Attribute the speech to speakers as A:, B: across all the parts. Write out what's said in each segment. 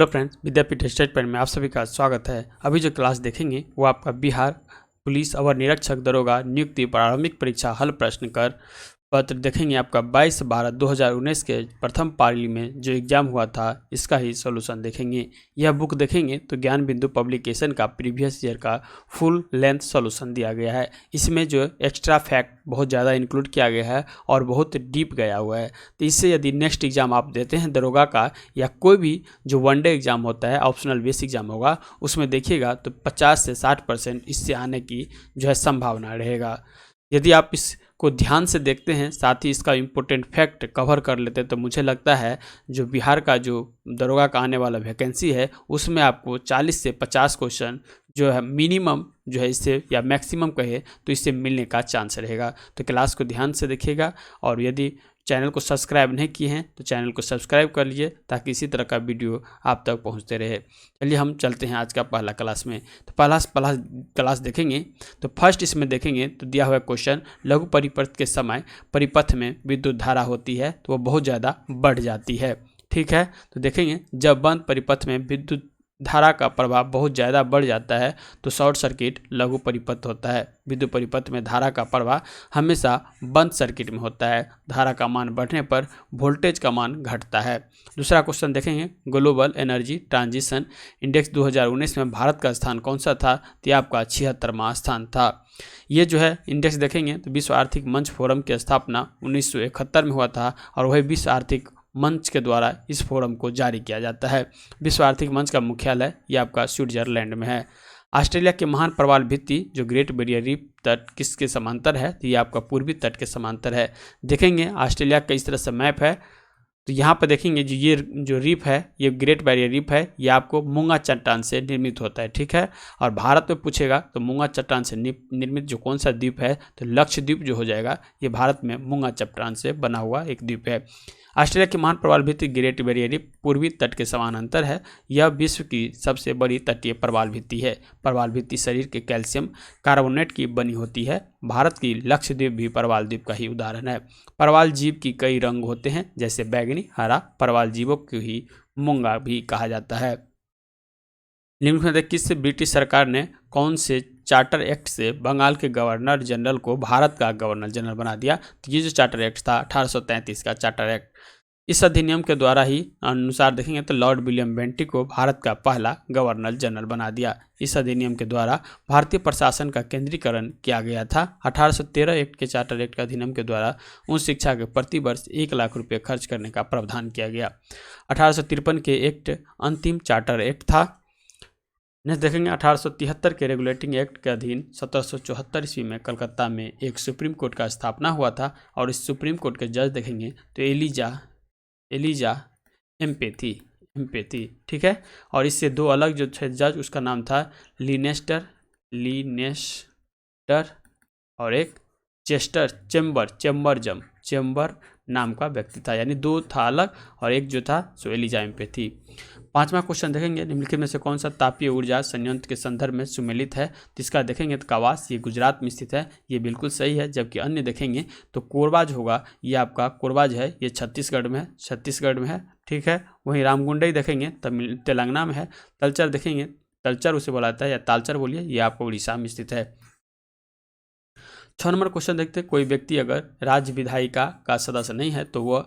A: Hello friends, विद्यापीठ state point में आप सभी का स्वागत है। अभी जो क्लास देखेंगे वो आपका बिहार पुलिस अवर निरीक्षक दरोगा नियुक्ति प्रारंभिक परीक्षा हल प्रश्न कर पत्र देखेंगे। आपका 22/12/2019 के प्रथम पाली में जो एग्जाम हुआ था इसका ही सॉल्यूशन देखेंगे। यह बुक देखेंगे तो ज्ञान बिंदु पब्लिकेशन का प्रीवियस ईयर का फुल लेंथ सॉल्यूशन दिया गया है। इसमें जो एक्स्ट्रा फैक्ट बहुत ज़्यादा इंक्लूड किया गया है और बहुत डीप गया हुआ है। तो इससे यदि नेक्स्ट एग्जाम आप देते हैं दरोगा का या कोई भी जो वनडे एग्जाम होता है ऑप्शनल बेस एग्जाम होगा उसमें देखिएगा तो 50 से 60% इससे आने की जो है संभावना रहेगा। यदि आप इसको ध्यान से देखते हैं साथ ही इसका इम्पोर्टेंट फैक्ट कवर कर लेते हैं तो मुझे लगता है जो बिहार का जो दरोगा का आने वाला वैकेंसी है उसमें आपको 40 से 50 क्वेश्चन जो है मिनिमम जो है इससे या मैक्सिमम कहे तो इससे मिलने का चांस रहेगा। तो क्लास को ध्यान से देखिएगा और यदि चैनल को सब्सक्राइब नहीं किए हैं तो चैनल को सब्सक्राइब कर लीजिए ताकि इसी तरह का वीडियो आप तक पहुंचते रहे। चलिए हम चलते हैं आज का पहला क्लास में। तो पहला क्लास देखेंगे तो फर्स्ट इसमें देखेंगे तो दिया हुआ क्वेश्चन लघु परिपथ के समय परिपथ में विद्युत धारा होती है तो वो बहुत ज़्यादा बढ़ जाती है। ठीक है, तो देखेंगे जब बंद परिपथ में विद्युत धारा का प्रभाव बहुत ज़्यादा बढ़ जाता है तो शॉर्ट सर्किट लघु परिपथ होता है। विद्युत परिपथ में धारा का प्रवाह हमेशा बंद सर्किट में होता है। धारा का मान बढ़ने पर वोल्टेज का मान घटता है। दूसरा क्वेश्चन देखेंगे ग्लोबल एनर्जी ट्रांजिशन इंडेक्स 2019 में भारत का स्थान कौन सा था? तो आपका 76वां स्थान था। ये जो है इंडेक्स देखेंगे तो विश्व आर्थिक मंच फोरम की स्थापना 1971 में हुआ था और वही विश्व आर्थिक मंच के द्वारा इस फोरम को जारी किया जाता है। विश्व आर्थिक मंच का मुख्यालय ये आपका स्विट्जरलैंड में है। ऑस्ट्रेलिया के महान प्रवाल भित्ति जो ग्रेट बैरियर रीफ तट किसके समांतर है? तो ये आपका पूर्वी तट के समांतर है। देखेंगे ऑस्ट्रेलिया का इस तरह से मैप है तो यहाँ पर देखेंगे जो ये जो रीफ है ये ग्रेट बैरियर रीफ है, ये आपको मूंगा चट्टान से निर्मित होता है। ठीक है, और भारत में पूछेगा तो मूंगा चट्टान से निर्मित जो कौन सा द्वीप है तो लक्षद्वीप जो हो जाएगा ये भारत में मूंगा चट्टान से बना हुआ एक द्वीप है। ऑस्ट्रेलिया की महान प्रवाल भित्ति ग्रेट बैरियर रीफ पूर्वी तट के समानांतर है। यह विश्व की सबसे बड़ी तटीय प्रवाल भित्ति है। प्रवाल भित्ति शरीर के कैल्शियम कार्बोनेट की बनी होती है। भारत की लक्षद्वीप भी प्रवाल द्वीप का ही उदाहरण है। प्रवाल जीव की कई रंग होते हैं जैसे बैगनी, हरा। प्रवाल जीवों को ही मूंगा भी कहा जाता है। निम्न में किस ब्रिटिश सरकार ने कौन से चार्टर एक्ट से बंगाल के गवर्नर जनरल को भारत का गवर्नर जनरल बना दिया? तो ये जो चार्टर एक्ट था 1833 का चार्टर एक्ट। इस अधिनियम के द्वारा ही अनुसार देखेंगे तो लॉर्ड विलियम बेंटिक को भारत का पहला गवर्नर जनरल बना दिया। इस अधिनियम के द्वारा भारतीय प्रशासन का केंद्रीकरण किया गया था। 1813 एक्ट के चार्टर एक्ट के अधिनियम के द्वारा उच्च शिक्षा के प्रति वर्ष 1 लाख रुपये खर्च करने का प्रावधान किया गया। 1853 के एक्ट अंतिम चार्टर एक्ट था। नेक्स्ट देखेंगे 1873 के रेगुलेटिंग एक्ट के अधीन 1774 ईस्वी में कलकत्ता में एक सुप्रीम कोर्ट का स्थापना हुआ था और इस सुप्रीम कोर्ट के जज देखेंगे तो एलिजा एम्पेथी। ठीक है, और इससे दो अलग जो थे जज उसका नाम था लिनेस्टर और एक चेम्बर नाम का व्यक्ति था, यानी दो था अलग और एक जो था सो एलिजा एम्पेथी। पांचवा क्वेश्चन देखेंगे निम्नलिखित में से कौन सा तापीय ऊर्जा संयंत्र के संदर्भ में सुमेलित है? जिसका देखेंगे तो कवास ये गुजरात में स्थित है, ये बिल्कुल सही है। जबकि अन्य देखेंगे तो कोरबाज होगा, ये आपका कोरबाज है, ये छत्तीसगढ़ में है। ठीक है, वहीं रामगुंडई देखेंगे तेलंगाना में है। तलचर देखेंगे, तलचर उसे बोला जाता है या तालचर बोलिए, ये आपको उड़ीसा में स्थित है। 6 नंबर क्वेश्चन देखते हैं कोई व्यक्ति अगर राज्य विधायिका का सदस्य नहीं है तो वह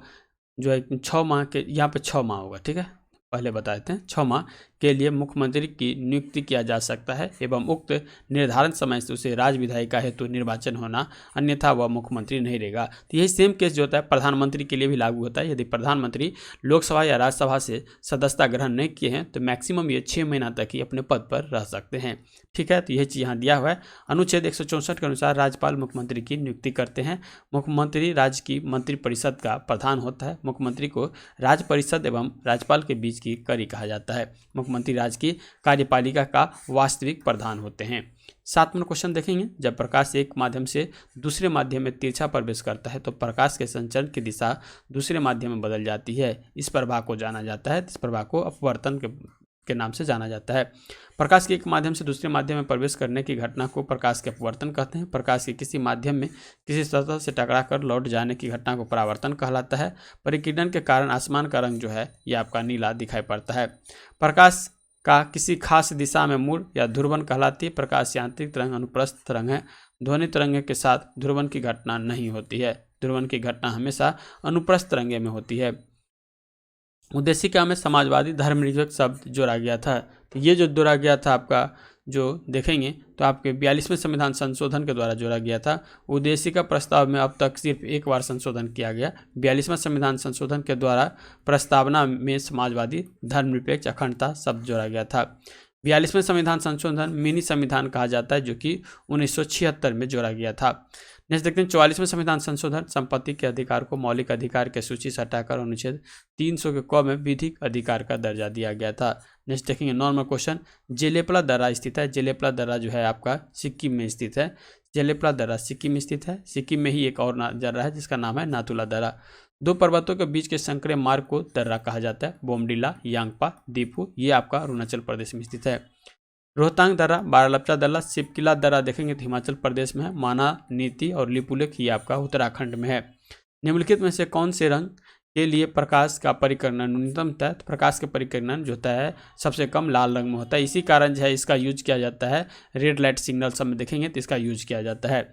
A: जो है 6 माह के यहाँ पे 6 माह होगा। ठीक है, पहले बता देते हैं 6 माह के लिए मुख्यमंत्री की नियुक्ति किया जा सकता है एवं उक्त निर्धारण समय से उसे राज्य विधायिका हेतु निर्वाचन होना, अन्यथा वह मुख्यमंत्री नहीं रहेगा। तो यही सेम केस जो होता है प्रधानमंत्री के लिए भी लागू होता है। यदि प्रधानमंत्री लोकसभा या राज्यसभा से सदस्यता ग्रहण नहीं किए हैं तो मैक्सिमम ये 6 महीना तक ही अपने पद पर रह सकते हैं। ठीक है, तो यह चीज़ यहाँ दिया हुआ है। अनुच्छेद 164 के अनुसार राज्यपाल मुख्यमंत्री की नियुक्ति करते हैं। मुख्यमंत्री राज्य की मंत्रिपरिषद का प्रधान होता है। मुख्यमंत्री को राज्य परिषद एवं राज्यपाल के बीच की कड़ी कहा जाता है। मुख्यमंत्री राज्य की कार्यपालिका का वास्तविक प्रधान होते हैं। 7वां क्वेश्चन देखेंगे जब प्रकाश एक माध्यम से दूसरे माध्यम में तिरछा प्रवेश करता है तो प्रकाश के संचरण की दिशा दूसरे माध्यम में बदल जाती है। इस प्रभाव को जाना जाता है, इस प्रभाव को अपवर्तन के के नाम से जाना जाता है। प्रकाश के एक माध्यम से दूसरे माध्यम में प्रवेश करने की घटना को प्रकाश के अपवर्तन कहते हैं। प्रकाश के किसी माध्यम में किसी सतह से टकराकर लौट जाने की घटना को परावर्तन कहलाता है। परिकिरण के कारण आसमान का रंग जो है यह आपका नीला दिखाई पड़ता है। प्रकाश का किसी खास दिशा में मूल या ध्रुवन कहलाती है। प्रकाश यांत्रिक तरंग अनुप्रस्थ तरंग है। ध्वनि तरंग के साथ ध्रुवन की घटना नहीं होती है। ध्रुवन की घटना हमेशा अनुप्रस्थ तरंगे में होती है। उद्देशिका में समाजवादी धर्मनिरपेक्ष शब्द जोड़ा गया था। तो ये जो जोड़ा गया था आपका जो देखेंगे तो आपके 42वें संविधान संशोधन के द्वारा जोड़ा गया था। उद्देशिका प्रस्ताव में अब तक सिर्फ एक बार संशोधन किया गया। 42वां संविधान संशोधन के द्वारा प्रस्तावना में समाजवादी धर्मनिरपेक्ष अखंडता शब्द जोड़ा गया था। 42वें संविधान संशोधन मिनी संविधान कहा जाता है जो कि 1976 में जोड़ा गया था। नेक्स्ट देखते हैं 44वें संविधान संशोधन संपत्ति के अधिकार को मौलिक अधिकार के सूची से हटाकर अनुच्छेद 300 के क में विधिक अधिकार का दर्जा दिया गया था। नेक्स्ट देखेंगे नॉर्मल क्वेश्चन, जेलेपला दर्रा स्थित है। जेलेपला दर्रा जो है आपका सिक्किम में स्थित है। जेलेपला दर्रा सिक्किम में स्थित है। सिक्किम में ही एक और दर्रा है जिसका नाम है नाथुला दर्रा। दो पर्वतों के बीच के संकरे मार्ग को दर्रा कहा जाता है। बोमडिला, यांगपा, दीपू, ये आपका अरुणाचल प्रदेश में स्थित है। रोहतांग दर्रा, बारालपचा दर्रा, सिपकिला दर्रा देखेंगे तो हिमाचल प्रदेश में है। माना, नीति और लिपुलेख ये आपका उत्तराखंड में है। निम्नलिखित में से कौन से रंग के लिए प्रकाश का परिकर्णन न्यूनतम होता है? तो प्रकाश का परिकर्णन जो होता है सबसे कम लाल रंग में होता है। इसी कारण जो है इसका यूज किया जाता है। रेड लाइट सिग्नल सब में देखेंगे तो इसका यूज किया जाता है।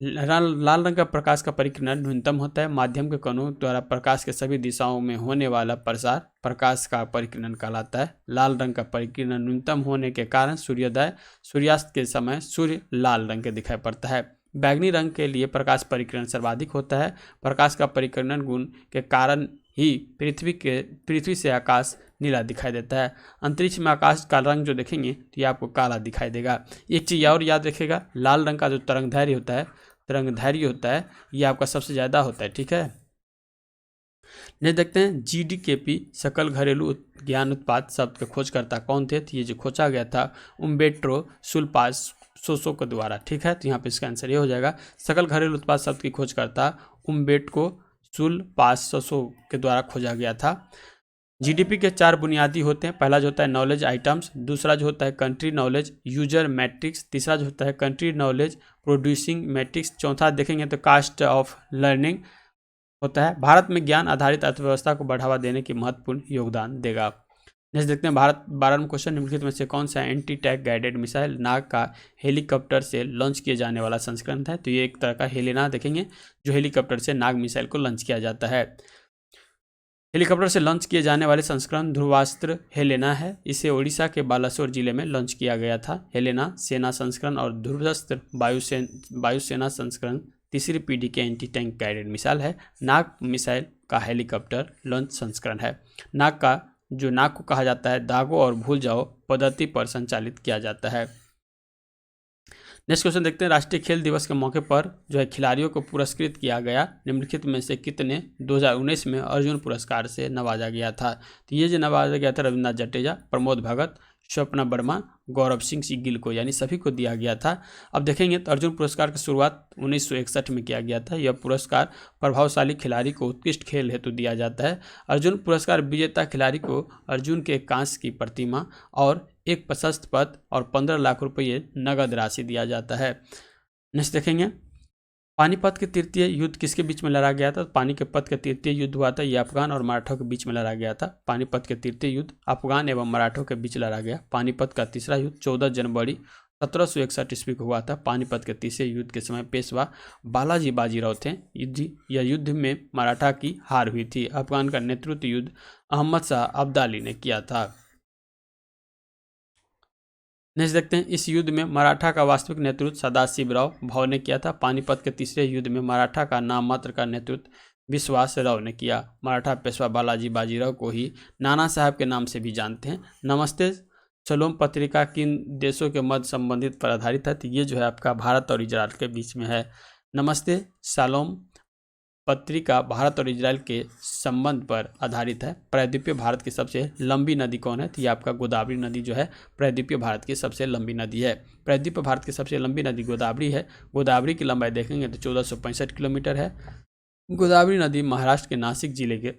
A: लाल रंग का प्रकाश का परिकर्णन न्यूनतम होता है। माध्यम के कणों द्वारा प्रकाश के सभी दिशाओं में होने वाला प्रसार प्रकाश का परिकर्णन कहलाता है। लाल रंग का परिकर्णन न्यूनतम होने के कारण सूर्योदय सूर्यास्त के समय सूर्य लाल रंग के दिखाई पड़ता है। बैगनी रंग के लिए प्रकाश परिकर्णन सर्वाधिक होता है। प्रकाश का परिकर्णन गुण के कारण ही पृथ्वी से आकाश नीला दिखाई देता है। अंतरिक्ष में आकाश का रंग जो देखेंगे तो ये आपको काला दिखाई देगा। एक चीज़ और याद रखिएगा, लाल रंग का जो तरंगदैर्घ्य होता है ये आपका सबसे ज़्यादा होता है। ठीक है, नहीं देखते हैं GDKP सकल घरेलू ज्ञान उत्पाद शब्द के खोजकर्ता कौन थे? तो ये जो खोजा गया था उम्बेर्टो सुल्पासोसो के द्वारा। ठीक है, तो यहाँ पे इसका आंसर ये हो जाएगा। सकल घरेलू उत्पाद शब्द की खोजकर्ता उम्बेर्टो सुल्पासोसो के द्वारा खोजा गया था। GDP के 4 बुनियादी होते हैं। पहला जो होता है नॉलेज आइटम्स, दूसरा जो होता है कंट्री नॉलेज यूजर मैट्रिक्स, तीसरा जो होता है कंट्री नॉलेज प्रोड्यूसिंग मैट्रिक्स, चौथा देखेंगे तो कास्ट ऑफ लर्निंग होता है। भारत में ज्ञान आधारित अर्थव्यवस्था को बढ़ावा देने की महत्वपूर्ण योगदान देगा। नेक्स्ट देखते हैं भारत 12वां क्वेश्चन, निम्नलिखित में से कौन सा एंटी टैंक गाइडेड मिसाइल नाग का हेलीकॉप्टर से लॉन्च किए जाने वाला संस्करण है? तो ये एक तरह का हेलेना देखेंगे जो हेलीकॉप्टर से नाग मिसाइल को लॉन्च किया जाता है। हेलीकॉप्टर से लॉन्च किए जाने वाले संस्करण ध्रुवास्त्र हेलेना है। इसे ओडिशा के बालासोर जिले में लॉन्च किया गया था। हेलेना सेना संस्करण और ध्रुवास्त्र वायुसेना संस्करण तीसरी पीढ़ी के एंटी टैंक गाइडेड मिसाइल है। नाग मिसाइल का हेलीकॉप्टर लॉन्च संस्करण है। नाग को कहा जाता है दागो और भूल जाओ पद्धति पर संचालित किया जाता है। नेक्स्ट क्वेश्चन देखते हैं, राष्ट्रीय खेल दिवस के मौके पर जो है खिलाड़ियों को पुरस्कृत किया गया, निम्नलिखित में से कितने 2019 में अर्जुन पुरस्कार से नवाजा गया था? तो ये जो नवाजा गया था रविंद्रनाथ जडेजा, प्रमोद भगत, स्वप्ना वर्मा, गौरव सिंह गिल को, यानी सभी को दिया गया था। अब देखेंगे तो अर्जुन पुरस्कार की शुरुआत 1961 में किया गया था। यह पुरस्कार प्रभावशाली खिलाड़ी को उत्कृष्ट खेल हेतु दिया जाता है। अर्जुन पुरस्कार विजेता खिलाड़ी को अर्जुन के कांस्य की प्रतिमा और एक प्रशस्ति पत्र और 15 लाख रुपये नगद राशि दिया जाता है। नेक्स्ट देखेंगे पानीपत के तृतीय युद्ध किसके बीच में लड़ा गया था? पानीपत के तृतीय युद्ध हुआ था, ये अफगान और मराठों के बीच में लड़ा गया था। पानीपत के तृतीय युद्ध अफगान एवं मराठों के बीच लड़ा गया। पानीपत का तीसरा युद्ध 14 जनवरी 1761 ईस्वी को हुआ था। पानीपत के तीसरे युद्ध के समय पेशवा बालाजी बाजीराव थे। यह युद्ध में मराठा की हार हुई थी। अफगान का नेतृत्व युद्ध अहमद शाह अब्दाली ने किया था। नेक्स्ट देखते हैं, इस युद्ध में मराठा का वास्तविक नेतृत्व सदाशिवराव भाव ने किया था। पानीपत के तीसरे युद्ध में मराठा का नाम मात्र का नेतृत्व विश्वास राव ने किया। मराठा पेशवा बालाजी बाजीराव को ही नाना साहब के नाम से भी जानते हैं। नमस्ते सलोम पत्रिका किन देशों के मध्य संबंधित पर आधारित है? तो ये जो है आपका भारत और इजराइल के बीच में है। नमस्ते सलोम पत्रिका भारत और इजराइल के संबंध पर आधारित है। प्रायद्वीपीय भारत की सबसे लंबी नदी कौन है? तो ये आपका गोदावरी नदी जो है प्रायद्वीपीय भारत की सबसे लंबी नदी है। प्रायद्वीपीय भारत की सबसे लंबी नदी गोदावरी है। गोदावरी की लंबाई देखेंगे तो 1465 किलोमीटर है। गोदावरी नदी महाराष्ट्र के नासिक जिले के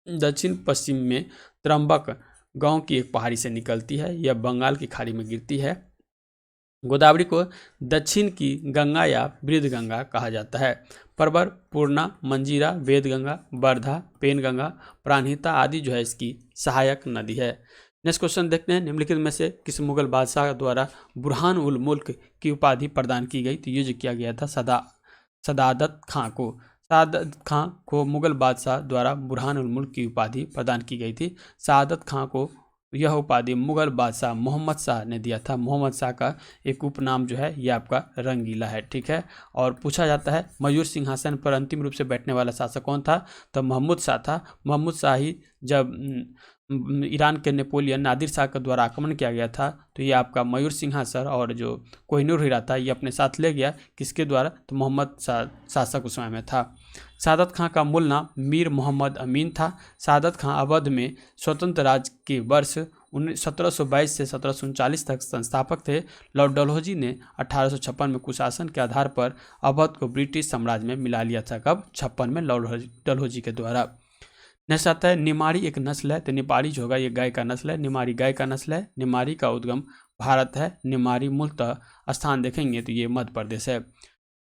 A: दक्षिण पश्चिम में त्रंबक गांव की एक पहाड़ी से निकलती है। यह बंगाल की खाड़ी में गिरती है। गोदावरी को दक्षिण की गंगा या वृद्धगंगा कहा जाता है। परवर, पूर्णा, मंजीरा, वेदगंगा, वर्धा, पेनगंगा, प्राणहिता आदि जो है इसकी सहायक नदी है। नेक्स्ट क्वेश्चन देखते हैं, निम्नलिखित में से किस मुगल बादशाह द्वारा बुरहान उल मुल्क की उपाधि प्रदान की गई? तो ये जो किया गया था सदादत खां को। सदादत खां को मुगल बादशाह द्वारा बुरहान उल मुल्क की उपाधि प्रदान की गई थी। सदादत खां को यह उपाधि मुगल बादशाह मोहम्मद शाह ने दिया था। मोहम्मद शाह का एक उपनाम जो है यह आपका रंगीला है। ठीक है, और पूछा जाता है मयूर सिंहासन पर अंतिम रूप से बैठने वाला शासक कौन था? तो महमूद शाह था। महमूद शाह ही जब ईरान के नेपोलियन नादिर शाह के द्वारा आक्रमण किया गया था तो ये आपका मयूर सिंहासन और जो कोहिनूर हीरा था ये अपने साथ ले गया। किसके द्वारा? तो मोहम्मद शाह शासक उस समय में था। सादत खां का मूल नाम मीर मोहम्मद अमीन था। सादत खां अवध में स्वतंत्र राज्य के वर्ष 1722 से 1739 तक संस्थापक थे। लॉर्ड डलहौजी ने 1856 में कुशासन के आधार पर अवध को ब्रिटिश साम्राज्य में मिला लिया था। कब? 56 में लॉर्ड डलहौजी के द्वारा। नेक्स्ट आता है निमाड़ी एक नस्ल है। तो निमाड़ी जो होगा ये गाय का नस्ल है। निमाड़ी गाय का नस्ल है। निमाड़ी का उद्गम भारत है। निमाड़ी मूलतः स्थान देखेंगे तो ये मध्य प्रदेश है।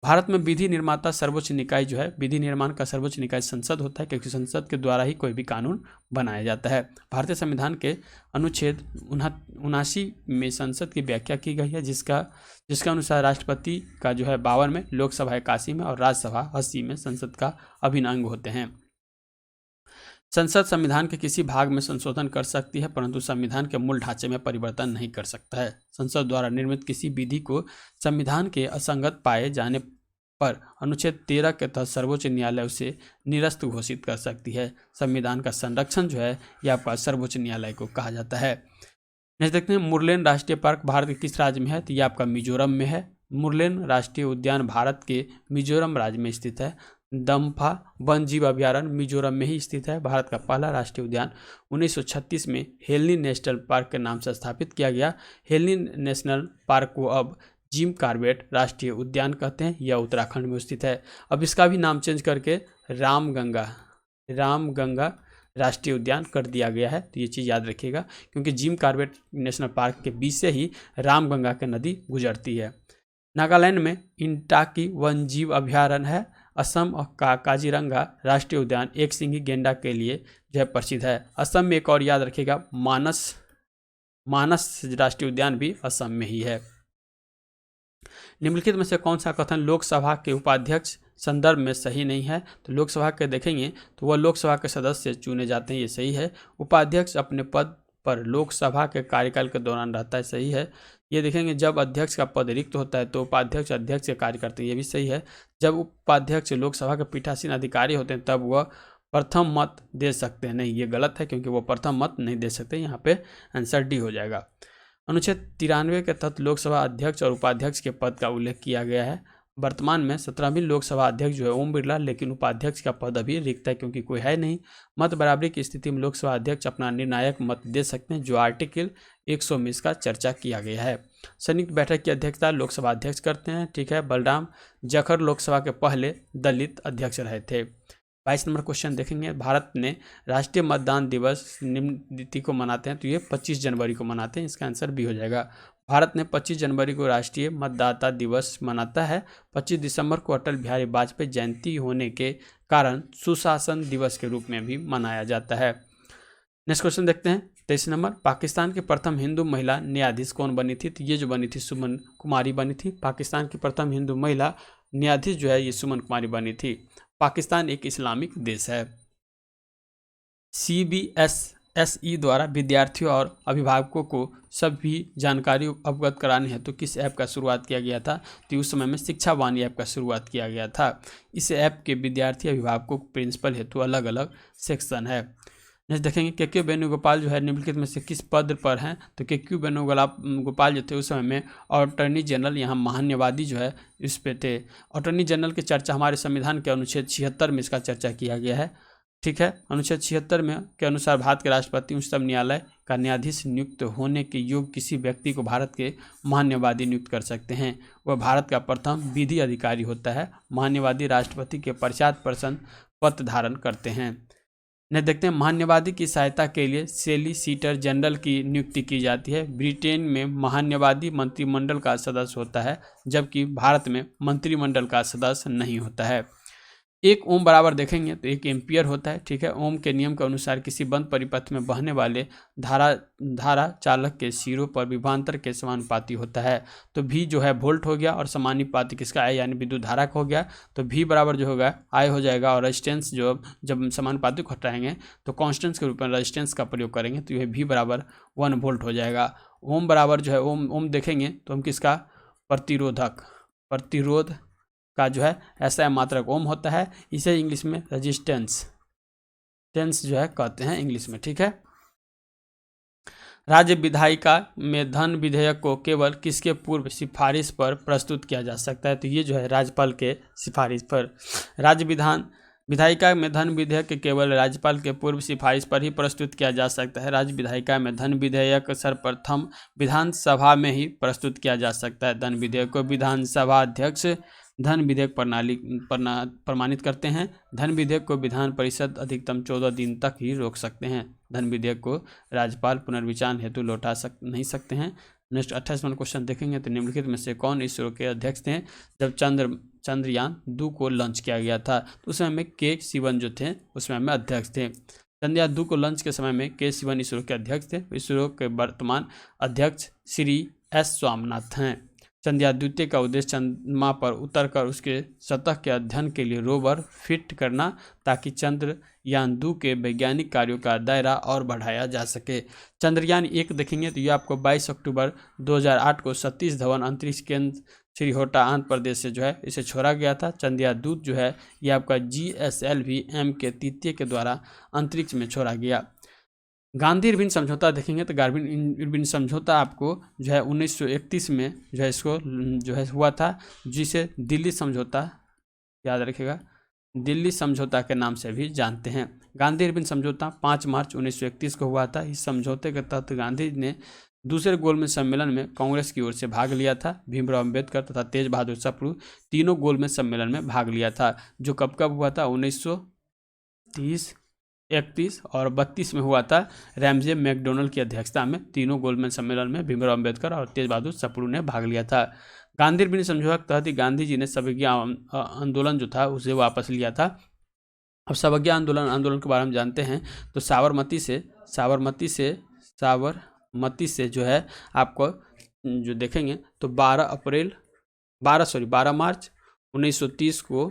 A: भारत में विधि निर्माता सर्वोच्च निकाय जो है, विधि निर्माण का सर्वोच्च निकाय संसद होता है, क्योंकि संसद के द्वारा ही कोई भी कानून बनाया जाता है। भारतीय संविधान के अनुच्छेद 79 में संसद की व्याख्या की गई है, जिसके अनुसार राष्ट्रपति का जो है 52 में, लोकसभा 81 में और राज्यसभा 80 में संसद का अभिन्न अंग होते हैं। संसद संविधान के किसी भाग में संशोधन कर सकती है, परंतु संविधान के मूल ढांचे में परिवर्तन नहीं कर सकता है। संसद द्वारा निर्मित किसी विधि को संविधान के असंगत पाए जाने पर अनुच्छेद 13 के तहत सर्वोच्च न्यायालय उसे निरस्त घोषित कर सकती है। संविधान का संरक्षण जो है यह आपका सर्वोच्च न्यायालय को कहा जाता है। नेक्स्ट देखते हैं, मुरलेन राष्ट्रीय पार्क भारत के किस राज्य में है? तो यह आपका मिजोरम में है। मुरलेन राष्ट्रीय उद्यान भारत के मिजोरम राज्य में स्थित है। दम्फा वन जीव अभयारण्य मिजोरम में ही स्थित है। भारत का पहला राष्ट्रीय उद्यान 1936 में हेलनी नेशनल पार्क के नाम से स्थापित किया गया। हेलनी नेशनल पार्क को अब जिम कॉर्बेट राष्ट्रीय उद्यान कहते हैं। यह उत्तराखंड में स्थित है। अब इसका भी नाम चेंज करके रामगंगा राष्ट्रीय उद्यान कर दिया गया है। तो ये चीज़ याद रखिएगा, क्योंकि जिम कॉर्बेट नेशनल पार्क के बीच से ही रामगंगा की नदी गुजरती है। नागालैंड में इंटाकी वन जीव अभयारण्य है। असम का काजीरंगा राष्ट्रीय उद्यान एक सिंगी गेंडा के लिए जो है प्रसिद्ध है। असम में एक और याद रखिएगा, मानस राष्ट्रीय उद्यान भी असम में ही है। निम्नलिखित में से कौन सा कथन लोकसभा के उपाध्यक्ष संदर्भ में सही नहीं है? तो लोकसभा के देखेंगे तो वह लोकसभा के सदस्य चुने जाते हैं, ये सही है। उपाध्यक्ष अपने पद पर लोकसभा के कार्यकाल के दौरान रहता है, सही है। ये देखेंगे जब अध्यक्ष का पद रिक्त होता है तो उपाध्यक्ष अध्यक्ष के कार्य करते हैं, ये भी सही है। जब उपाध्यक्ष लोकसभा के पीठासीन अधिकारी होते हैं तब वह प्रथम मत दे सकते हैं, नहीं ये गलत है, क्योंकि वो प्रथम मत नहीं दे सकते। यहाँ पे आंसर डी हो जाएगा। अनुच्छेद 93 के तहत लोकसभा अध्यक्ष और उपाध्यक्ष के पद का उल्लेख किया गया है। वर्तमान में 17वीं लोकसभा अध्यक्ष जो है ओम बिरला, लेकिन उपाध्यक्ष का पद अभी रिक्त है क्योंकि कोई है नहीं। मत बराबरी की स्थिति में लोकसभा अध्यक्ष अपना निर्णायक मत दे सकते हैं, जो आर्टिकल 100 में इसका चर्चा किया गया है। संयुक्त बैठक की अध्यक्षता लोकसभा अध्यक्ष करते हैं। ठीक है, बलराम जखर लोकसभा के पहले दलित अध्यक्ष रहे थे। 22 नंबर क्वेश्चन देखेंगे, भारत ने राष्ट्रीय मतदान दिवस निम्न तिथि को मनाते हैं, तो ये 25 जनवरी को मनाते हैं। इसका आंसर बी हो जाएगा। भारत ने 25 जनवरी को राष्ट्रीय मतदाता दिवस मनाता है। 25 दिसंबर को अटल बिहारी वाजपेयी जयंती होने के कारण सुशासन दिवस के रूप में भी मनाया जाता है। नेक्स्ट क्वेश्चन देखते हैं, 23 नंबर, पाकिस्तान की प्रथम हिंदू महिला न्यायाधीश कौन बनी थी? तो ये जो बनी थी सुमन कुमारी बनी थी। पाकिस्तान की प्रथम हिंदू महिला न्यायाधीश जो है ये सुमन कुमारी बनी थी। पाकिस्तान एक इस्लामिक देश है। CBSE द्वारा विद्यार्थियों और अभिभावकों को सभी जानकारी अवगत कराने हेतु किस ऐप का शुरुआत किया गया था? तो उस समय में शिक्षा वाणी ऐप का शुरुआत किया गया था। इस ऐप के विद्यार्थी अभिभावकों प्रिंसिपल हेतु अलग अलग सेक्शन है। नेक्स्ट देखेंगे, KQ वेणुगोपाल जो है निम्नलिखित में से किस पद पर हैं? तो KQ वेणुगोपाल जो थे उस समय में अटॉर्नी जनरल, यहाँ महान्यवादी जो है इस पे थे। अटॉर्नी जनरल की चर्चा हमारे संविधान के अनुच्छेद 76 में इसका चर्चा किया गया है। ठीक है, अनुच्छेद 76 में के अनुसार भारत के राष्ट्रपति उच्चतम न्यायालय का न्यायाधीश नियुक्त होने के योग्य किसी व्यक्ति को भारत के महान्यवादी नियुक्त कर सकते हैं। वह भारत का प्रथम विधि अधिकारी होता है। महान्यवादी राष्ट्रपति के पश्चात प्रश्न पत्र धारण करते हैं। ने देखते हैं महान्यवादी की सहायता के लिए सॉलिसिटर जनरल की नियुक्ति की जाती है। ब्रिटेन में महान्यवादी मंत्रिमंडल का सदस्य होता है, जबकि भारत में मंत्रिमंडल का सदस्य नहीं होता है। एक ओम बराबर देखेंगे तो 1 एम्पियर होता है। ठीक है, ओम के नियम के अनुसार किसी बंद परिपथ में बहने वाले धारा चालक के सिरों पर विभवांतर के समानुपाती होता है। तो भी जो है वोल्ट हो गया और समानुपाती किसका है, यानी विद्युत धारा का हो गया। तो भी बराबर जो होगा आई हो जाएगा, और रेजिस्टेंस जो जब समानुपाती को हटाएंगे तो कॉन्स्टेंट्स के रूप में रेजिस्टेंस का प्रयोग करेंगे, तो यह भी बराबर 1 वोल्ट हो जाएगा। ओम बराबर जो है ओम देखेंगे तो हम किसका, प्रतिरोध का जो है ऐसा मात्रक ओम होता है। इसे इंग्लिश में रेजिस्टेंस जो है कहते हैं इंग्लिश में। ठीक है, राज्य विधायिका में धन विधेयक को केवल किसके पूर्व सिफारिश पर प्रस्तुत किया जा सकता है, तो ये जो है राज्यपाल के सिफारिश पर। विधायिका में धन विधेयक केवल राज्यपाल के पूर्व सिफारिश पर ही प्रस्तुत किया जा सकता है। राज्य विधायिका में धन विधेयक सर्वप्रथम विधानसभा में ही प्रस्तुत किया जा सकता है। धन विधेयक को विधानसभा अध्यक्ष धन विधेयक प्रमाणित करते हैं। धन विधेयक को विधान परिषद अधिकतम 14 दिन तक ही रोक सकते हैं। धन विधेयक को राज्यपाल पुनर्विचार हेतु लौटा नहीं सकते हैं। नेक्स्ट 28 नंबर क्वेश्चन देखेंगे तो निम्नलिखित में से कौन इसरो के अध्यक्ष थे जब चंद्रयान 2 को लॉन्च किया गया था, तो उस समय में के सिवन जो थे उस समय में अध्यक्ष थे। चंद्रयान 2 को लॉन्च के समय में के सिवन इसरो के अध्यक्ष थे। इसरो के वर्तमान अध्यक्ष श्री एस स्वामीनाथन हैं। चंद्रयान द्वितीय का उद्देश्य चंद्रमा पर उतरकर उसके सतह के अध्ययन के लिए रोवर फिट करना, ताकि चंद्रयान 2 के वैज्ञानिक कार्यों का दायरा और बढ़ाया जा सके। चंद्रयान 1 देखेंगे तो ये आपको 22 अक्टूबर 2008 को सतीश धवन अंतरिक्ष केंद्र श्रीहरिकोटा आंध्र प्रदेश से जो है इसे छोड़ा गया था। चंद्रयान 2 जो है ये आपका GSLV-M के तृतीय के द्वारा अंतरिक्ष में छोड़ा गया। गांधी इरविन समझौता देखेंगे तो गांधी इरविन समझौता आपको जो है 1931 में जो है इसको जो है हुआ था, जिसे दिल्ली समझौता, याद रखिएगा, दिल्ली समझौता के नाम से भी जानते हैं। गांधी इरविन समझौता 5 मार्च 1931 को हुआ था। इस समझौते के तहत गांधी ने दूसरे गोलमेज सम्मेलन में कांग्रेस की ओर से भाग लिया था। भीमराव अम्बेडकर तथा तेज बहादुर सप्रू तीनों गोलमेज सम्मेलन में भाग लिया था, जो कब हुआ था, 1930, 31 और 32 में हुआ था। रैमजे मैकडोनल्ड की अध्यक्षता में तीनों गोलमेज सम्मेलन में भीमराव अम्बेडकर और तेज बहादुर सप्रू ने भाग लिया था। गांधी इरविन समझौते के तहत गांधी जी ने सवैया आंदोलन जो था उसे वापस लिया था। अब सवैया आंदोलन के बारे में जानते हैं तो साबरमती से जो है आपको जो देखेंगे तो 12 मार्च 1930 को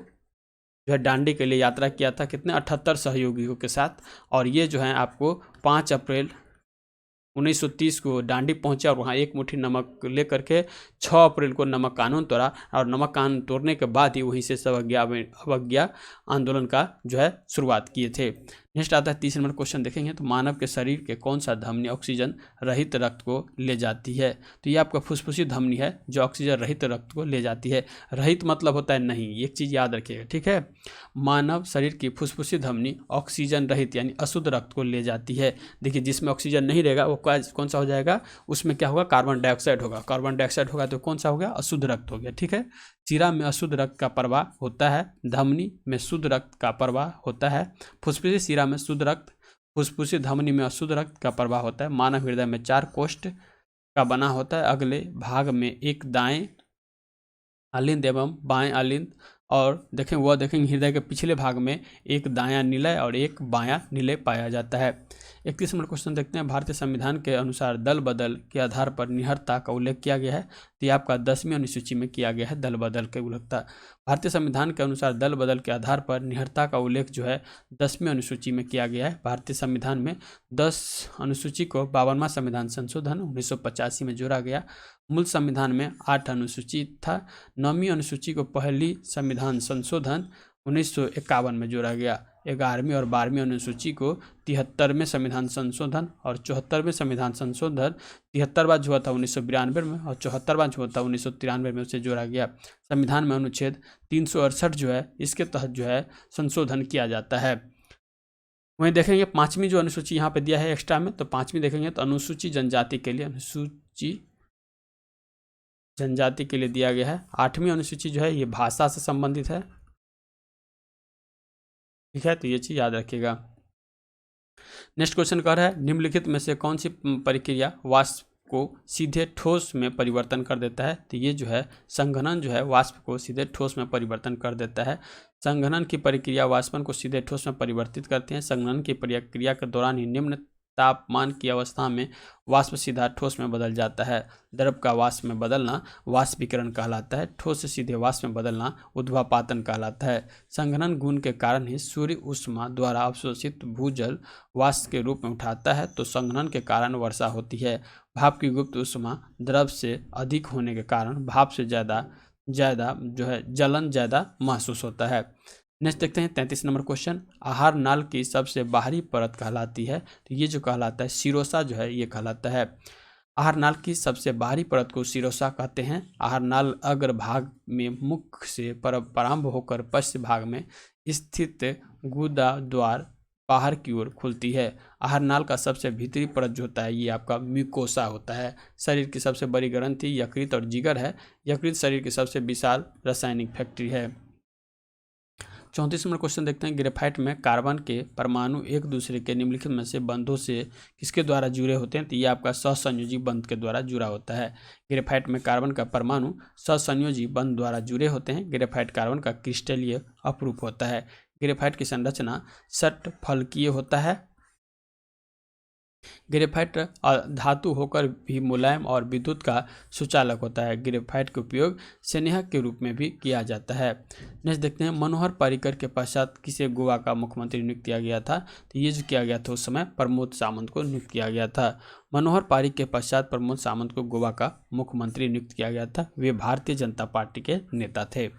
A: जो है दांडी के लिए यात्रा किया था, कितने 78 सहयोगियों के साथ। और ये जो है आपको 5 अप्रैल 1930 को दांडी पहुंचा और वहाँ 1 मुट्ठी नमक लेकर के 6 अप्रैल को नमक कानून तोड़ा, और नमक कानून तोड़ने के बाद ही वहीं से अवज्ञा आंदोलन का जो है शुरुआत किए थे। नेक्स्ट आता है 30 नंबर क्वेश्चन देखेंगे तो मानव के शरीर के कौन सा धमनी ऑक्सीजन रहित रक्त को ले जाती है, तो ये आपका फुसफुसी धमनी है जो ऑक्सीजन रहित रक्त को ले जाती है। रहित मतलब होता है नहीं, एक चीज़ याद रखिएगा। ठीक है, मानव शरीर की फुसफुसी धमनी ऑक्सीजन रहित यानी अशुद्ध रक्त को ले जाती है। देखिए जिसमें ऑक्सीजन नहीं रहेगा वो कौन सा हो जाएगा, उसमें क्या होगा, कार्बन डाइऑक्साइड होगा। कार्बन डाइऑक्साइड होगा तो कौन सा हो गया, अशुद्ध रक्त हो गया। ठीक है, शिरा में अशुद्ध रक्त का प्रवाह होता है, धमनी में शुद्ध रक्त का प्रवाह होता है। फुसफुसी शिरा में शुद्ध रक्त, फुसफुसी धमनी में अशुद्ध रक्त का प्रवाह होता है। मानव हृदय में 4 कोष्ठ का बना होता है। अगले भाग में एक दाएं अलिंद एवं बाएं अलिंद, और देखेंगे हृदय के पिछले भाग में एक दायां निलय और एक बायां निलय पाया जाता है। 31 नंबर क्वेश्चन देखते हैं। भारतीय संविधान के अनुसार दल बदल के आधार पर निहत्था का उल्लेख किया गया है, तो ये आपका 10वीं अनुसूची में किया गया है दल बदल के उल्लेखता। भारतीय संविधान के अनुसार दल बदल के आधार पर निहत्था का उल्लेख जो है 10वीं अनुसूची में किया गया है। भारतीय संविधान में 10 अनुसूची को 52वां संविधान संशोधन 1985 में जोड़ा गया। मूल संविधान में 8 अनुसूची था। 9वीं अनुसूची को पहली संविधान संशोधन 1951 में जोड़ा गया। 11वीं और 12वीं अनुसूची को 73वें संविधान संशोधन और 74वें संविधान संशोधन, 73वां जो हुआ था 1992 में और 74वां जो हुआ था 1993 में उसे जोड़ा गया। संविधान में अनुच्छेद 368 जो है इसके तहत जो है संशोधन किया जाता है। वहीं देखेंगे 5वीं जो अनुसूची यहाँ पे दिया है एक्स्ट्रा में, तो 5वीं देखेंगे तो अनुसूची जनजाति के लिए दिया गया है। 8वीं अनुसूची जो है ये भाषा से संबंधित है। ठीक है, तो ये चीज़ याद रखिएगा। नेक्स्ट क्वेश्चन कह रहा है निम्नलिखित में से कौन सी प्रक्रिया वाष्प को सीधे ठोस में परिवर्तन कर देता है। तो ये जो है संघनन जो है वाष्प को सीधे ठोस में परिवर्तन कर देता है। संघनन की प्रक्रिया वाष्पन को सीधे ठोस में परिवर्तित करते हैं। संघनन की प्रक्रिया के दौरान ही निम्न तापमान की अवस्था में वाष्प सीधा ठोस में बदल जाता है। द्रव का वाष्प में बदलना वाष्पीकरण कहलाता है। ठोस से सीधे वाष्प में बदलना ऊर्ध्वापातन कहलाता है। संघनन गुण के कारण ही सूर्य ऊष्मा द्वारा अवशोषित भूजल वाष्प के रूप में उठाता है, तो संघनन के कारण वर्षा होती है। भाप की गुप्त ऊष्मा द्रव से अधिक होने के कारण भाप से ज़्यादा जो है जलन ज़्यादा महसूस होता है। नेक्स्ट देखते हैं 33 नंबर क्वेश्चन। आहार नाल की सबसे बाहरी परत कहलाती है। तो ये जो कहलाता है शिरोसा जो है ये कहलाता है। आहार नाल की सबसे बाहरी परत को शिरोसा कहते हैं। आहार नाल अग्र भाग में मुख से प्रारंभ होकर पश्च भाग में स्थित गुदा द्वार बाहर की ओर खुलती है। आहार नाल का सबसे भीतरी परत जो होता है ये आपका म्यूकोसा होता है। शरीर की सबसे बड़ी ग्रंथि यकृत और जिगर है। यकृत शरीर की सबसे विशाल रासायनिक फैक्ट्री है। 34 नंबर क्वेश्चन देखते हैं। ग्रेफाइट में कार्बन के परमाणु एक दूसरे के निम्नलिखित में से बंधों से किसके द्वारा जुड़े होते हैं। तो ये आपका सहसंयोजी बंध के द्वारा जुड़ा होता है। ग्रेफाइट में कार्बन का परमाणु सहसंयोजी बंध द्वारा जुड़े होते हैं। ग्रेफाइट कार्बन का क्रिस्टलीय अपरूप होता है। ग्रेफाइट की संरचना षटफलकीय होता है। ग्रेफाइट धातु होकर भी मुलायम और विद्युत का सुचालक होता है। ग्रेफाइट का उपयोग स्नेहक के रूप में भी किया जाता है। नेक्स्ट देखते हैं मनोहर पर्रिकर के पश्चात किसे गोवा का मुख्यमंत्री नियुक्त किया गया था। तो ये जो किया गया था उस समय प्रमोद सावंत को नियुक्त किया गया था। मनोहर पर्रिकर के पश्चात प्रमोद सावंत को गोवा का मुख्यमंत्री नियुक्त किया गया था। वे भारतीय जनता पार्टी के नेता थे।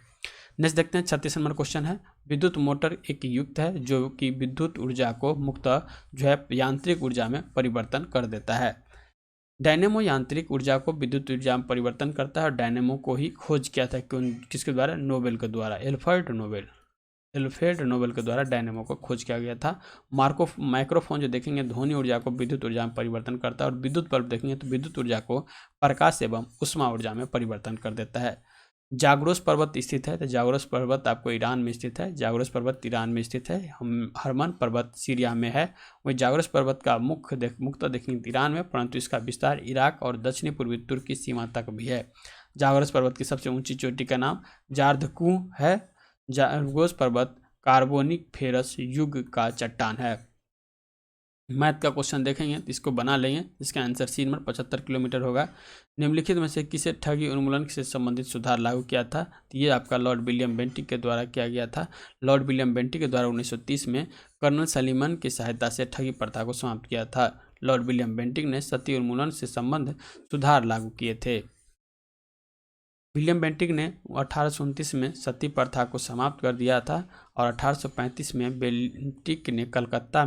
A: नेक्स्ट देखते हैं 36 नंबर क्वेश्चन है। विद्युत मोटर एक युक्त है जो कि विद्युत ऊर्जा को मुक्त जो है यांत्रिक ऊर्जा में परिवर्तन कर देता है। डायनेमो यांत्रिक ऊर्जा को विद्युत ऊर्जा में परिवर्तन करता है और डायनेमो को ही खोज किया था किसके द्वारा, नोबेल के द्वारा। एल्फ्रेड नोबेल के द्वारा डायनेमो को खोज किया गया था। माइक्रोफोन जो देखेंगे ध्वनि ऊर्जा को विद्युत ऊर्जा में परिवर्तन करता है और विद्युत बल्ब देखेंगे तो विद्युत ऊर्जा को प्रकाश एवं उष्मा ऊर्जा में परिवर्तन कर देता है। जाग्रोस पर्वत स्थित है। तो जाग्रोस पर्वत आपको ईरान में स्थित है। जाग्रोस पर्वत ईरान में स्थित है। हरमन पर्वत सीरिया में है। वही जाग्रोस पर्वत का मुख्य देखेंगे ईरान में, परंतु इसका विस्तार इराक और दक्षिणी पूर्वी तुर्की सीमा तक भी है। जाग्रोस पर्वत की सबसे ऊंची चोटी का नाम जार्दकू है। जाग्रोस पर्वत कार्बोनिक फेरस युग का चट्टान है। मैथ का क्वेश्चन देखेंगे तो इसको बना लेंगे। इसका आंसर सी नंबर 75 किलोमीटर होगा। निम्नलिखित में से किसे ठगी उन्मूलन से संबंधित सुधार लागू किया था। तो ये आपका लॉर्ड विलियम बेंटिक के द्वारा किया गया था। लॉर्ड विलियम बेंटिक के द्वारा 1930 में कर्नल सलीमन की सहायता से ठगी प्रथा को समाप्त किया था। लॉर्ड विलियम बेंटिक ने सती उन्मूलन से संबंध सुधार लागू किए थे। विलियम बेंटिक ने 1829 में सती प्रथा को समाप्त कर दिया था और 1835 में बेंटिक ने कलकत्ता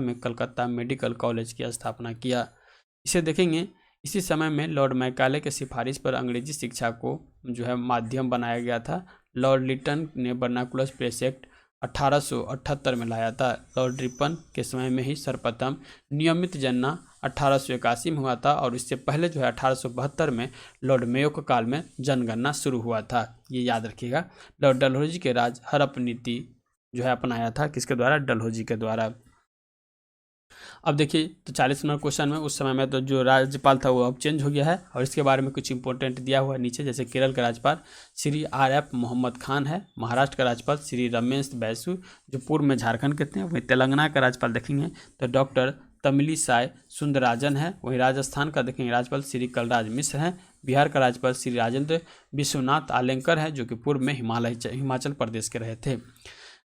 A: मेडिकल कॉलेज की स्थापना किया। इसे देखेंगे इसी समय में लॉर्ड मैकाले के सिफारिश पर अंग्रेजी शिक्षा को जो है माध्यम बनाया गया था। लॉर्ड लिटन ने वर्नाकुलर प्रेस एक्ट 1878 में लाया था। लॉर्ड रिपन के समय में ही सर्वप्रथम नियमित गणना 1881 में हुआ था और इससे पहले जो है 1872 में लॉर्ड मेयो के काल में जनगणना शुरू हुआ था। ये याद रखिएगा। लॉर्ड डलहौजी के राज हड़प नीति जो है अपनाया था किसके द्वारा, डलहौजी के द्वारा। अब देखिए तो 40 नंबर क्वेश्चन में उस समय में तो जो राज्यपाल था वो अब चेंज हो गया है और इसके बारे में कुछ इंपॉर्टेंट दिया हुआ है नीचे। जैसे केरल का राज्यपाल श्री RF मोहम्मद खान है। महाराष्ट्र का राज्यपाल श्री रमेश बैसु जो पूर्व में झारखंड के थे। वहीं तेलंगाना का राज्यपाल देखेंगे तो डॉक्टर तमिलिसाई सुंदरराजन है। वहीं राजस्थान का देखेंगे राज्यपाल श्री कलराज मिश्र हैं। बिहार का राज्यपाल श्री राजेंद्र विश्वनाथ आलेंकर है जो कि पूर्व में हिमाचल प्रदेश के रहे थे।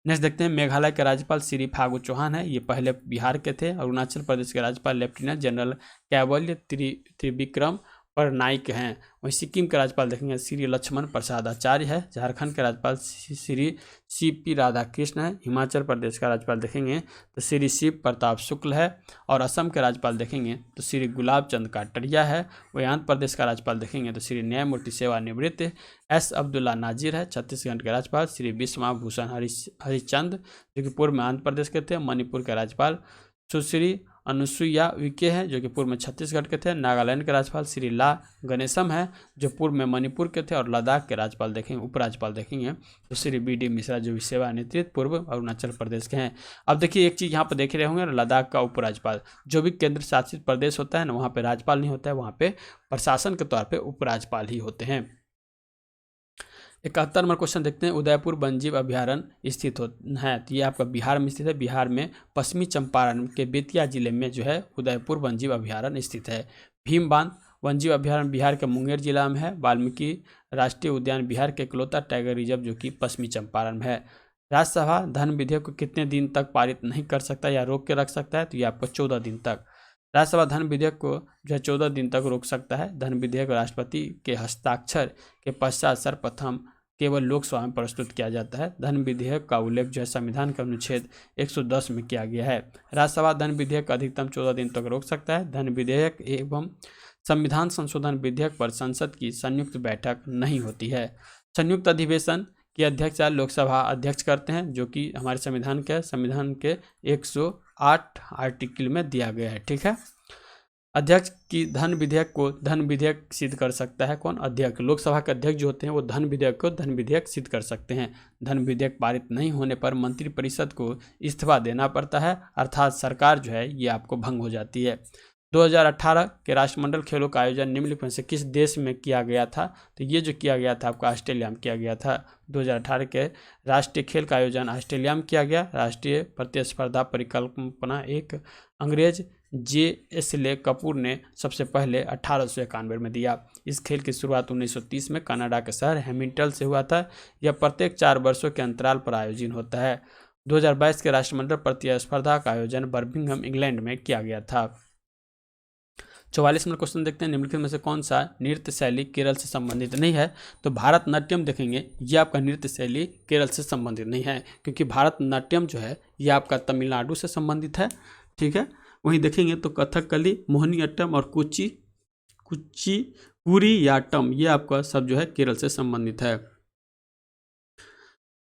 A: नेक्स्ट देखते हैं मेघालय के राज्यपाल श्री फागु चौहान है। ये पहले बिहार के थे। अरुणाचल प्रदेश के राज्यपाल लेफ्टिनेंट जनरल कैवल्य त्रिविक्रम परनाइक हैं। वहीं सिक्किम के राज्यपाल देखेंगे श्री लक्ष्मण प्रसाद आचार्य है। झारखंड के राज्यपाल श्री CP राधाकृष्ण है। हिमाचल प्रदेश का राज्यपाल देखेंगे तो श्री शिव प्रताप शुक्ल है और असम के राज्यपाल देखेंगे तो श्री गुलाब चंद काटरिया है। वहीं आंध्र प्रदेश का राज्यपाल देखेंगे तो श्री न्यायमूर्ति सेवानिवृत्त S अब्दुल्ला नाजिर है। छत्तीसगढ़ के राज्यपाल श्री विश्वभूषण हरिचंद जो कि पूर्व में आंध्र प्रदेश के थे। मणिपुर के राज्यपाल सुश्री अनुसुईया उइके हैं जो कि पूर्व में छत्तीसगढ़ के थे। नागालैंड के राज्यपाल श्री ला गणेशम है जो पूर्व में मणिपुर के थे। और लद्दाख के राज्यपाल देखेंगे, उपराज्यपाल देखेंगे तो श्री बी.डी. मिश्रा जो सेवानिवृत्त पूर्व अरुणाचल प्रदेश के हैं। अब देखिए एक चीज़ यहाँ पर देख रहे होंगे, लद्दाख का उपराज्यपाल, जो भी केंद्र शासित प्रदेश होता है ना वहाँ पे राज्यपाल नहीं होता है, वहाँ पे प्रशासन के तौर पे उपराज्यपाल ही होते हैं। 71 नंबर क्वेश्चन देखते हैं, उदयपुर वन्यजीव अभ्यारण्य स्थित है तो ये आपका बिहार में स्थित है। बिहार में पश्चिमी चंपारण के बेतिया जिले में जो है उदयपुर वन्यजीव अभ्यारण्य स्थित है। भीम बांध वन्यजीव अभ्यारण्य बिहार के मुंगेर जिला में है। वाल्मीकि राष्ट्रीय उद्यान बिहार के इकलौता टाइगर रिजर्व जो कि पश्चिमी चंपारण में है। राज्यसभा धन विधेयक को कितने दिन तक पारित नहीं कर सकता या रोक के रख सकता है तो ये आपको 14 दिन तक। राज्यसभा धन विधेयक को जो है 14 दिन तक रोक सकता है। धन विधेयक राष्ट्रपति के हस्ताक्षर के पश्चात सर्वप्रथम केवल लोकसभा में प्रस्तुत किया जाता है। धन विधेयक का उल्लेख जो है संविधान के अनुच्छेद 110 में किया गया है। राज्यसभा धन विधेयक अधिकतम 14 दिन तक रोक सकता है। धन विधेयक एवं संविधान संशोधन विधेयक पर संसद की संयुक्त बैठक नहीं होती है। संयुक्त अधिवेशन की अध्यक्षता लोकसभा अध्यक्ष करते हैं जो कि हमारे संविधान के 108 आर्टिकल में दिया गया है। ठीक है, अध्यक्ष की धन विधेयक सिद्ध कर सकता है कौन? अध्यक्ष। लोकसभा के अध्यक्ष जो होते हैं वो धन विधेयक सिद्ध कर सकते हैं। धन विधेयक पारित नहीं होने पर मंत्रिपरिषद को इस्तीफा देना पड़ता है, अर्थात सरकार जो है ये आपको भंग हो जाती है। 2018 के राष्ट्रमंडल खेलों का आयोजन निम्नलिखित में से किस देश में किया गया था? तो ये जो किया गया था आपका ऑस्ट्रेलिया में किया गया था। 2018 के राष्ट्रीय खेल का आयोजन ऑस्ट्रेलिया में किया गया। राष्ट्रीय प्रतिस्पर्धा परिकल्पना एक अंग्रेज जे.एस.ले कपूर ने सबसे पहले 1891 में दिया। इस खेल की शुरुआत 1930 में कनाडा के शहर हैमिल्टन से हुआ था। यह प्रत्येक 4 वर्षों के अंतराल पर आयोजित होता है। 2022 के राष्ट्रमंडल प्रतिस्पर्धा का आयोजन बर्मिंघम इंग्लैंड में किया गया था। 44 नंबर क्वेश्चन देखते हैं, निम्नलिखित में से कौन सा नृत्य शैली केरल से संबंधित नहीं है? तो भारतनाट्यम देखेंगे, ये आपका नृत्य शैली केरल से संबंधित नहीं है क्योंकि भारतनाट्यम जो है ये आपका तमिलनाडु से संबंधित है। ठीक है, वहीं देखेंगे तो कथकली, मोहिनीअट्टम और कुचिपुड़ियाट्टम ये आपका सब जो है केरल से संबंधित है।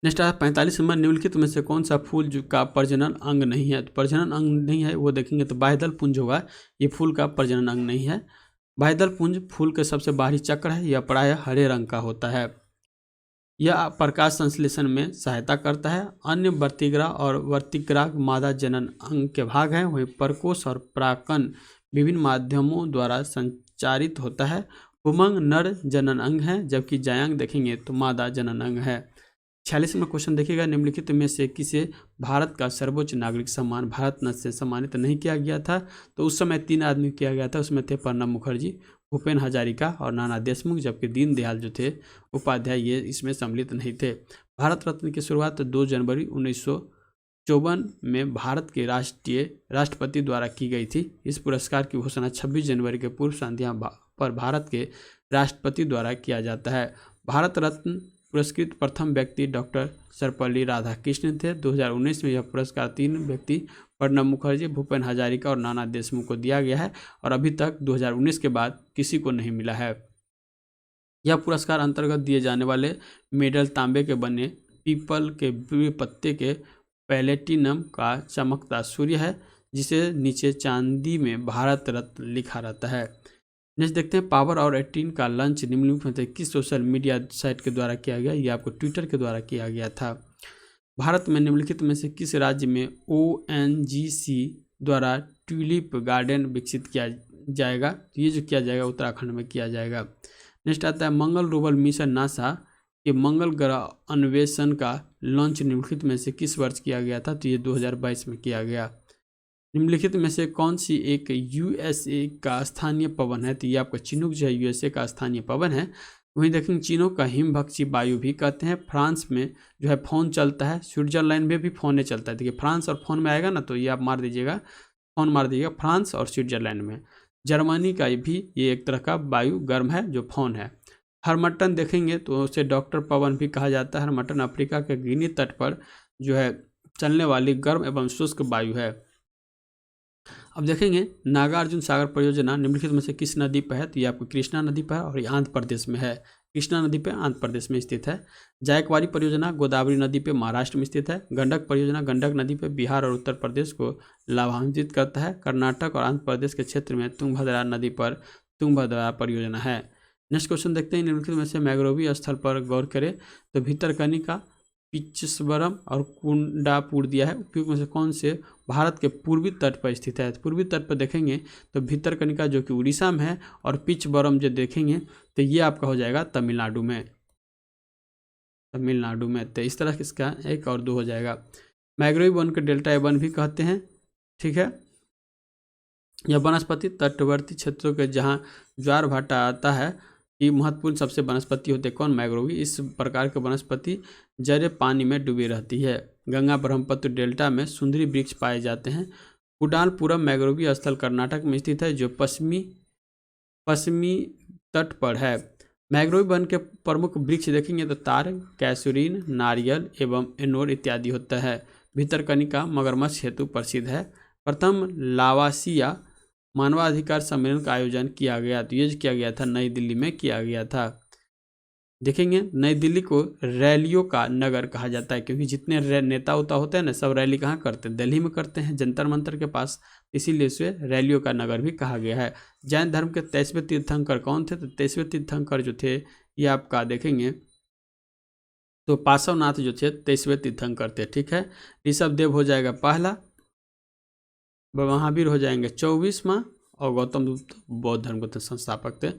A: नेक्स्ट है 45 नंबर, निम्नलिखित में से कौन सा फूल का प्रजनन अंग नहीं है? तो प्रजनन अंग नहीं है वो देखेंगे तो बाह्यदल पुंज होगा, ये फूल का प्रजनन अंग नहीं है। बाह्यदल पुंज फूल के सबसे बाहरी चक्र है, यह प्रायः हरे रंग का होता है। यह प्रकाश संश्लेषण में सहायता करता है। अन्य वर्तिग्रा और वर्तिग्राग मादा जनन अंग के भाग हैं, वहीं परकोष और प्राकन विभिन्न माध्यमों द्वारा संचारित होता है। उमंग नर जनन अंग है जबकि जायांग देखेंगे तो मादा जनन अंग है। 46 में क्वेश्चन देखिएगा, निम्नलिखित में से किसे भारत का सर्वोच्च नागरिक सम्मान भारत रत्न से सम्मानित नहीं किया गया था? तो उस समय 3 आदमी किया गया था, उसमें थे प्रणब मुखर्जी, भूपेन हजारिका और नाना देशमुख, जबकि दीनदयाल जो थे उपाध्याय ये इसमें सम्मिलित नहीं थे। भारत रत्न की शुरुआत 2 जनवरी 1954 में भारत के राष्ट्रपति द्वारा की गई थी। इस पुरस्कार की घोषणा 26 जनवरी के पूर्व संध्या पर भारत के राष्ट्रपति द्वारा किया जाता है। भारत रत्न पुरस्कृत प्रथम व्यक्ति डॉक्टर सर्वपल्ली राधाकृष्णन थे। 2019 में यह पुरस्कार 3 व्यक्ति प्रणब मुखर्जी, भूपेन हजारिका और नाना देशमुख को दिया गया है और अभी तक 2019 के बाद किसी को नहीं मिला है। यह पुरस्कार अंतर्गत दिए जाने वाले मेडल तांबे के बने पीपल के पत्ते के पैलेटिनम का चमकता सूर्य है जिसे नीचे चांदी में भारत रत्न लिखा रहता है। नेक्स्ट देखते हैं, पावर और 18 का लॉन्च निम्नलिखित में से किस सोशल मीडिया साइट के द्वारा किया गया? ये आपको ट्विटर के द्वारा किया गया था। भारत में निम्नलिखित में से किस राज्य में ONGC द्वारा ट्यूलिप गार्डन विकसित किया जाएगा? तो ये जो किया जाएगा उत्तराखंड में किया जाएगा। नेक्स्ट आता है, मंगल रोवर मिशन नासा के मंगल ग्रह अन्वेषण का लॉन्च निम्नलिखित में से किस वर्ष किया गया था? तो ये 2022 में किया गया। निम्नलिखित में से कौन सी एक USA का स्थानीय पवन है? तो ये आपका चिनूक जो है USA का स्थानीय पवन है। वहीं देखेंगे चिनूक का हिमभक्षी वायु भी कहते हैं। फ्रांस में जो है फोन चलता है, स्विट्जरलैंड में भी फोन चलता है। देखिए फ्रांस और फोन में आएगा ना तो ये आप मार दीजिएगा, फोन मार दीजिएगा फ्रांस और स्विट्जरलैंड में। जर्मनी का भी ये एक तरह का वायु गर्म है जो फोन है। हरमट्टन देखेंगे तो उसे डॉक्टर पवन भी कहा जाता है। हरमट्टन अफ्रीका के गिनी तट पर जो है चलने वाली गर्म एवं शुष्क वायु है। अब देखेंगे नागार्जुन सागर परियोजना निम्नलिखित में से किस नदी पर है? तो ये आपको कृष्णा नदी पर है और ये आंध्र प्रदेश में है। कृष्णा नदी पे आंध्र प्रदेश में स्थित है। जायकवाड़ी परियोजना गोदावरी नदी पे महाराष्ट्र में स्थित है। गंडक परियोजना गंडक नदी पे बिहार और उत्तर प्रदेश को लाभान्वित करता है। कर्नाटक और आंध्र प्रदेश के क्षेत्र में तुंगभद्रा नदी पर तुंगभद्रा परियोजना है। नेक्स्ट क्वेश्चन देखते हैं, निम्नलिखित में से मैग्रोवीय स्थल पर गौर करें तो भितरकनिका, पिच्चीसपुरम और कुंडापुर दिया है। उपयुक्त में से कौन से भारत के पूर्वी तट पर स्थित है? पूर्वी तट पर देखेंगे तो भितरकनिका जो कि उड़ीसा में है और पिच्चीसपुरम जो देखेंगे तो ये आपका हो जाएगा तमिलनाडु में। तो इस तरह इसका 1 और 2 हो जाएगा। मैग्रोव वन के डेल्टा वन भी कहते हैं, ठीक है। यह वनस्पति तटवर्ती क्षेत्रों के जहाँ ज्वार भाटा आता है कि महत्वपूर्ण सबसे वनस्पति होते हैं। कौन? मैग्रोवी। इस प्रकार के वनस्पति जड़े पानी में डूबी रहती है। गंगा ब्रह्मपुत्र डेल्टा में सुंदरी वृक्ष पाए जाते हैं। कुडालपुरम मैग्रोवी स्थल कर्नाटक में स्थित है जो पश्चिमी तट पर है। मैग्रोव वन के प्रमुख वृक्ष देखेंगे तो तार, कैसुरीन, नारियल एवं एनोर इत्यादि होता है। भितरकनिका मगरमच्छ हेतु प्रसिद्ध है। प्रथम लावासिया मानवाधिकार सम्मेलन का आयोजन किया गया, तो ये किया गया था नई दिल्ली में किया गया था। देखेंगे नई दिल्ली को रैलियों का नगर कहा जाता है क्योंकि जितने नेता उता होते हैं ना सब रैली कहाँ करते हैं? दिल्ली में करते हैं, जंतर मंतर के पास, इसीलिए इसे रैलियों का नगर भी कहा गया है। जैन धर्म के 23वें तीर्थंकर कौन थे? तो 23वें तीर्थंकर जो थे ये आपका देखेंगे तो पार्श्वनाथ जो थे 23वें तीर्थंकर थे, ठीक है। ऋषभदेव हो जाएगा पहला, महावीर हो जाएंगे 24वां और गौतम बुद्ध बौद्ध धर्म के संस्थापक थे।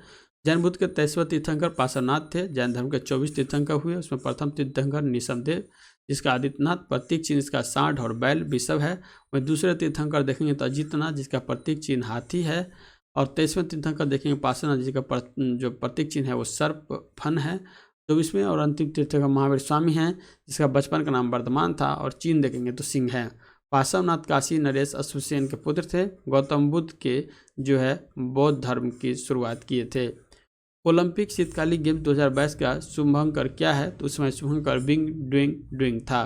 A: जैन बुद्ध के 23वें तीर्थंकर पार्श्वनाथ थे। जैन धर्म के 24 तीर्थंकर हुए, उसमें प्रथम तीर्थंकर ऋषभदेव जिसका आदित्यनाथ प्रतीक चिन्ह इसका सांड और बैल वृषभ है। वहीं दूसरे तीर्थंकर देखेंगे तो अजितनाथ जिसका प्रतीक चिन्ह हाथी है। और 23वें तीर्थंकर देखेंगे पार्श्वनाथ जिसका जो प्रतीक चिन्ह है वो सर्प फन है। 24वें और अंतिम तीर्थंकर महावीर स्वामी हैं जिसका बचपन का नाम वर्धमान था और चिन्ह देखेंगे तो सिंह है। पार्श्वनाथ काशी नरेश अश्वसेन के पुत्र थे। गौतम बुद्ध के जो है बौद्ध धर्म की शुरुआत किए थे। ओलंपिक शीतकालीन गेम्स 2022 का शुभंकर क्या है? तो उसमें शुभंकर बिंग डुइंग था।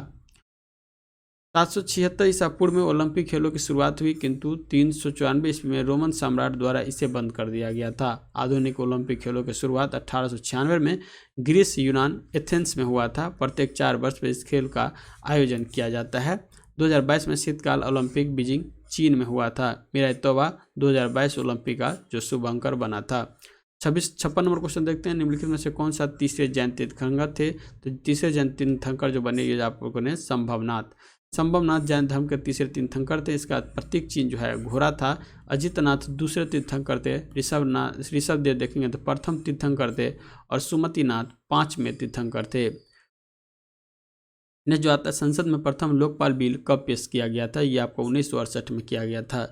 A: 776 ईसा पूर्व में ओलंपिक खेलों की शुरुआत हुई किंतु 394 ईस्वी में रोमन सम्राट द्वारा इसे बंद कर दिया गया था। आधुनिक ओलंपिक खेलों की शुरुआत 1896 में ग्रीस, यूनान, एथेंस में हुआ था। प्रत्येक 4 वर्ष में इस खेल का आयोजन किया जाता है। 2022 में शीतकाल ओलंपिक बीजिंग चीन में हुआ था। मेरा तौबा 2022 ओलंपिक का जो शुभंकर बना था। 56 नंबर क्वेश्चन देखते हैं, निम्नलिखित में से कौन सा तीसरे जैन तीर्थंकर थे? तो तीसरे जैन तीर्थंकर जो बने ये आप लोगों ने संभवनाथ जैन धर्म के तीसरे तीर्थंकर थे। इसका प्रतीक चिन्ह जो है घोड़ा था। अजितनाथ दूसरे तीर्थंकर थे। ऋषभदेव देखेंगे तो प्रथम तीर्थंकर थे और सुमतिनाथ 5वें तीर्थंकर थे। नेक्स्ट जो आता है, संसद में प्रथम लोकपाल बिल कब पेश किया गया था? ये आपको 1968 में किया गया था।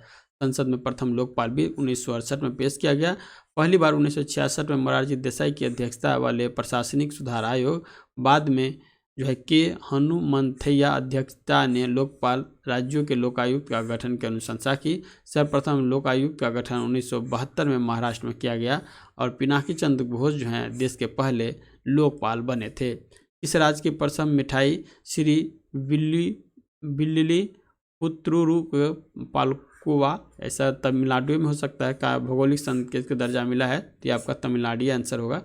A: संसद में प्रथम लोकपाल बिल 1968 में पेश किया गया। पहली बार 1966 में मोरारजी देसाई की अध्यक्षता वाले प्रशासनिक सुधार आयोग, बाद में जो है के हनुमंथैया अध्यक्षता ने लोकपाल राज्यों के लोकायुक्त का गठन की अनुशंसा की। सर्वप्रथम लोकायुक्त का गठन 1972 में महाराष्ट्र में किया गया और पिनाकी चंद्र घोष जो हैं देश के पहले लोकपाल बने थे। इस राज्य की प्रथम मिठाई श्री बिल्ली पुत्रुरु पालकोवा, ऐसा तमिलनाडु में हो सकता है का भौगोलिक संकेत का दर्जा मिला है, तो ये आपका तमिलनाडु आंसर होगा।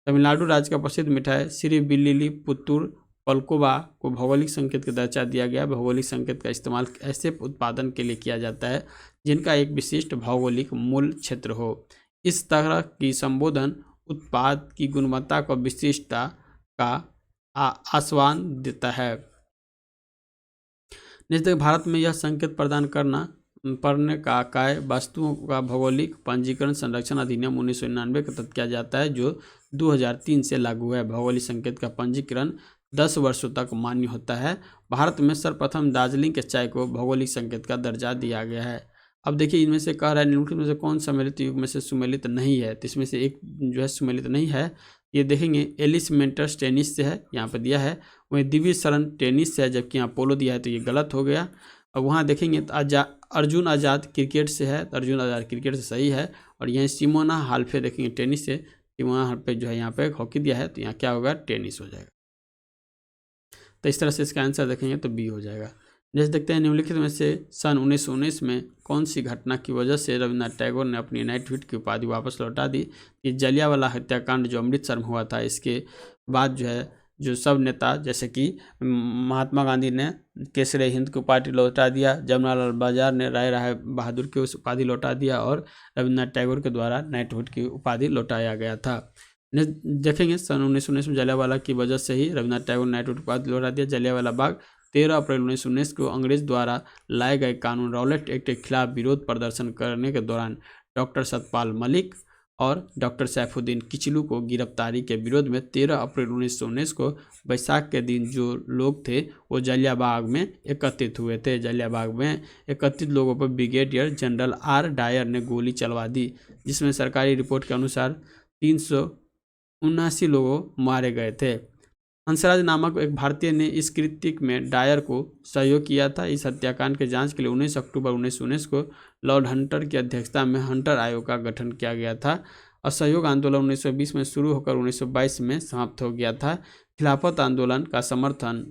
A: तमिलनाडु राज्य का प्रसिद्ध मिठाई श्री बिल्ली पुत्तूर पलकोवा को भौगोलिक संकेत का दर्जा दिया गया। भौगोलिक संकेत का इस्तेमाल ऐसे उत्पादन के लिए किया जाता है जिनका एक विशिष्ट भौगोलिक मूल क्षेत्र हो। इस तरह की संबोधन उत्पाद की गुणवत्ता को विशिष्टता का आश्वासन देता है। निश्चित भारत में यह संकेत प्रदान करने का काय वस्तुओं का भौगोलिक पंजीकरण संरक्षण अधिनियम 1999 के तहत किया जाता है जो 2003 से लागू है। भौगोलिक संकेत का पंजीकरण 10 वर्षों तक मान्य होता है। भारत में सर्वप्रथम दार्जिलिंग के चाय को भौगोलिक संकेत का दर्जा दिया गया है। अब देखिए इनमें से कह रहा है निम्नलिखित में से कौन सम्मिलित युग में से सुमेलित नहीं है? तो इसमें से एक जो है सुमेलित नहीं है, ये देखेंगे एलिस मेंटर्स टेनिस से है, यहाँ पे दिया है। वहीं दिविज शरण टेनिस से है, जबकि यहाँ पोलो दिया है तो ये गलत हो गया। और वहाँ देखेंगे तो अर्जुन आज़ाद क्रिकेट से है, तो अर्जुन आज़ाद क्रिकेट से सही है। और यहीं सिमोना हाल्फे देखेंगे टेनिस से, सिमोना हाल्फे जो है यहाँ पे हॉकी दिया है तो यहाँ क्या होगा? टेनिस हो जाएगा। तो इस तरह से इसका आंसर देखेंगे तो बी हो जाएगा। जैसे देखते हैं निम्नलिखित में से सन 1919 में कौन सी घटना की वजह से रविन्द्रनाथ टैगोर ने अपनी नाइटहुड की उपाधि वापस लौटा दी। कि जलियांवाला हत्याकांड जो अमृतसर में हुआ था, इसके बाद जो है जो सब नेता जैसे कि महात्मा गांधी ने केसरे हिंद की उपाधि लौटा दिया, जमनालाल बजाज ने राय बहादुर की उस उपाधि लौटा दिया और रविन्द्रनाथ टैगोर के द्वारा नाइटहुड की उपाधि लौटाया गया था। देखेंगे सन 1919 में जलियांवाला की वजह से ही रविन्द्रनाथ टैगोर ने नाइटहुड उपाधि लौटा दिया। जलियांवाला बाग 13 अप्रैल 1919 को अंग्रेज द्वारा लाए गए कानून रॉलेट एक्ट के खिलाफ विरोध प्रदर्शन करने के दौरान डॉक्टर सतपाल मलिक और डॉक्टर सैफुद्दीन किचलू को गिरफ्तारी के विरोध में 13 अप्रैल 1919 को बैसाख के दिन जो लोग थे वो जलियांबाग में एकत्रित हुए थे। जलियांबाग में एकत्रित लोगों पर ब्रिगेडियर जनरल आर डायर ने गोली चलवा दी, जिसमें सरकारी रिपोर्ट के अनुसार 379 लोग मारे गए थे। हंसराज नामक एक भारतीय ने इस कृत्य में डायर को सहयोग किया था। इस हत्याकांड के जांच के लिए 19 अक्टूबर 1919 को लॉर्ड हंटर की अध्यक्षता में हंटर आयोग का गठन किया गया था। असहयोग आंदोलन 1920 में शुरू होकर 1922 में समाप्त हो गया था। खिलाफत आंदोलन का समर्थन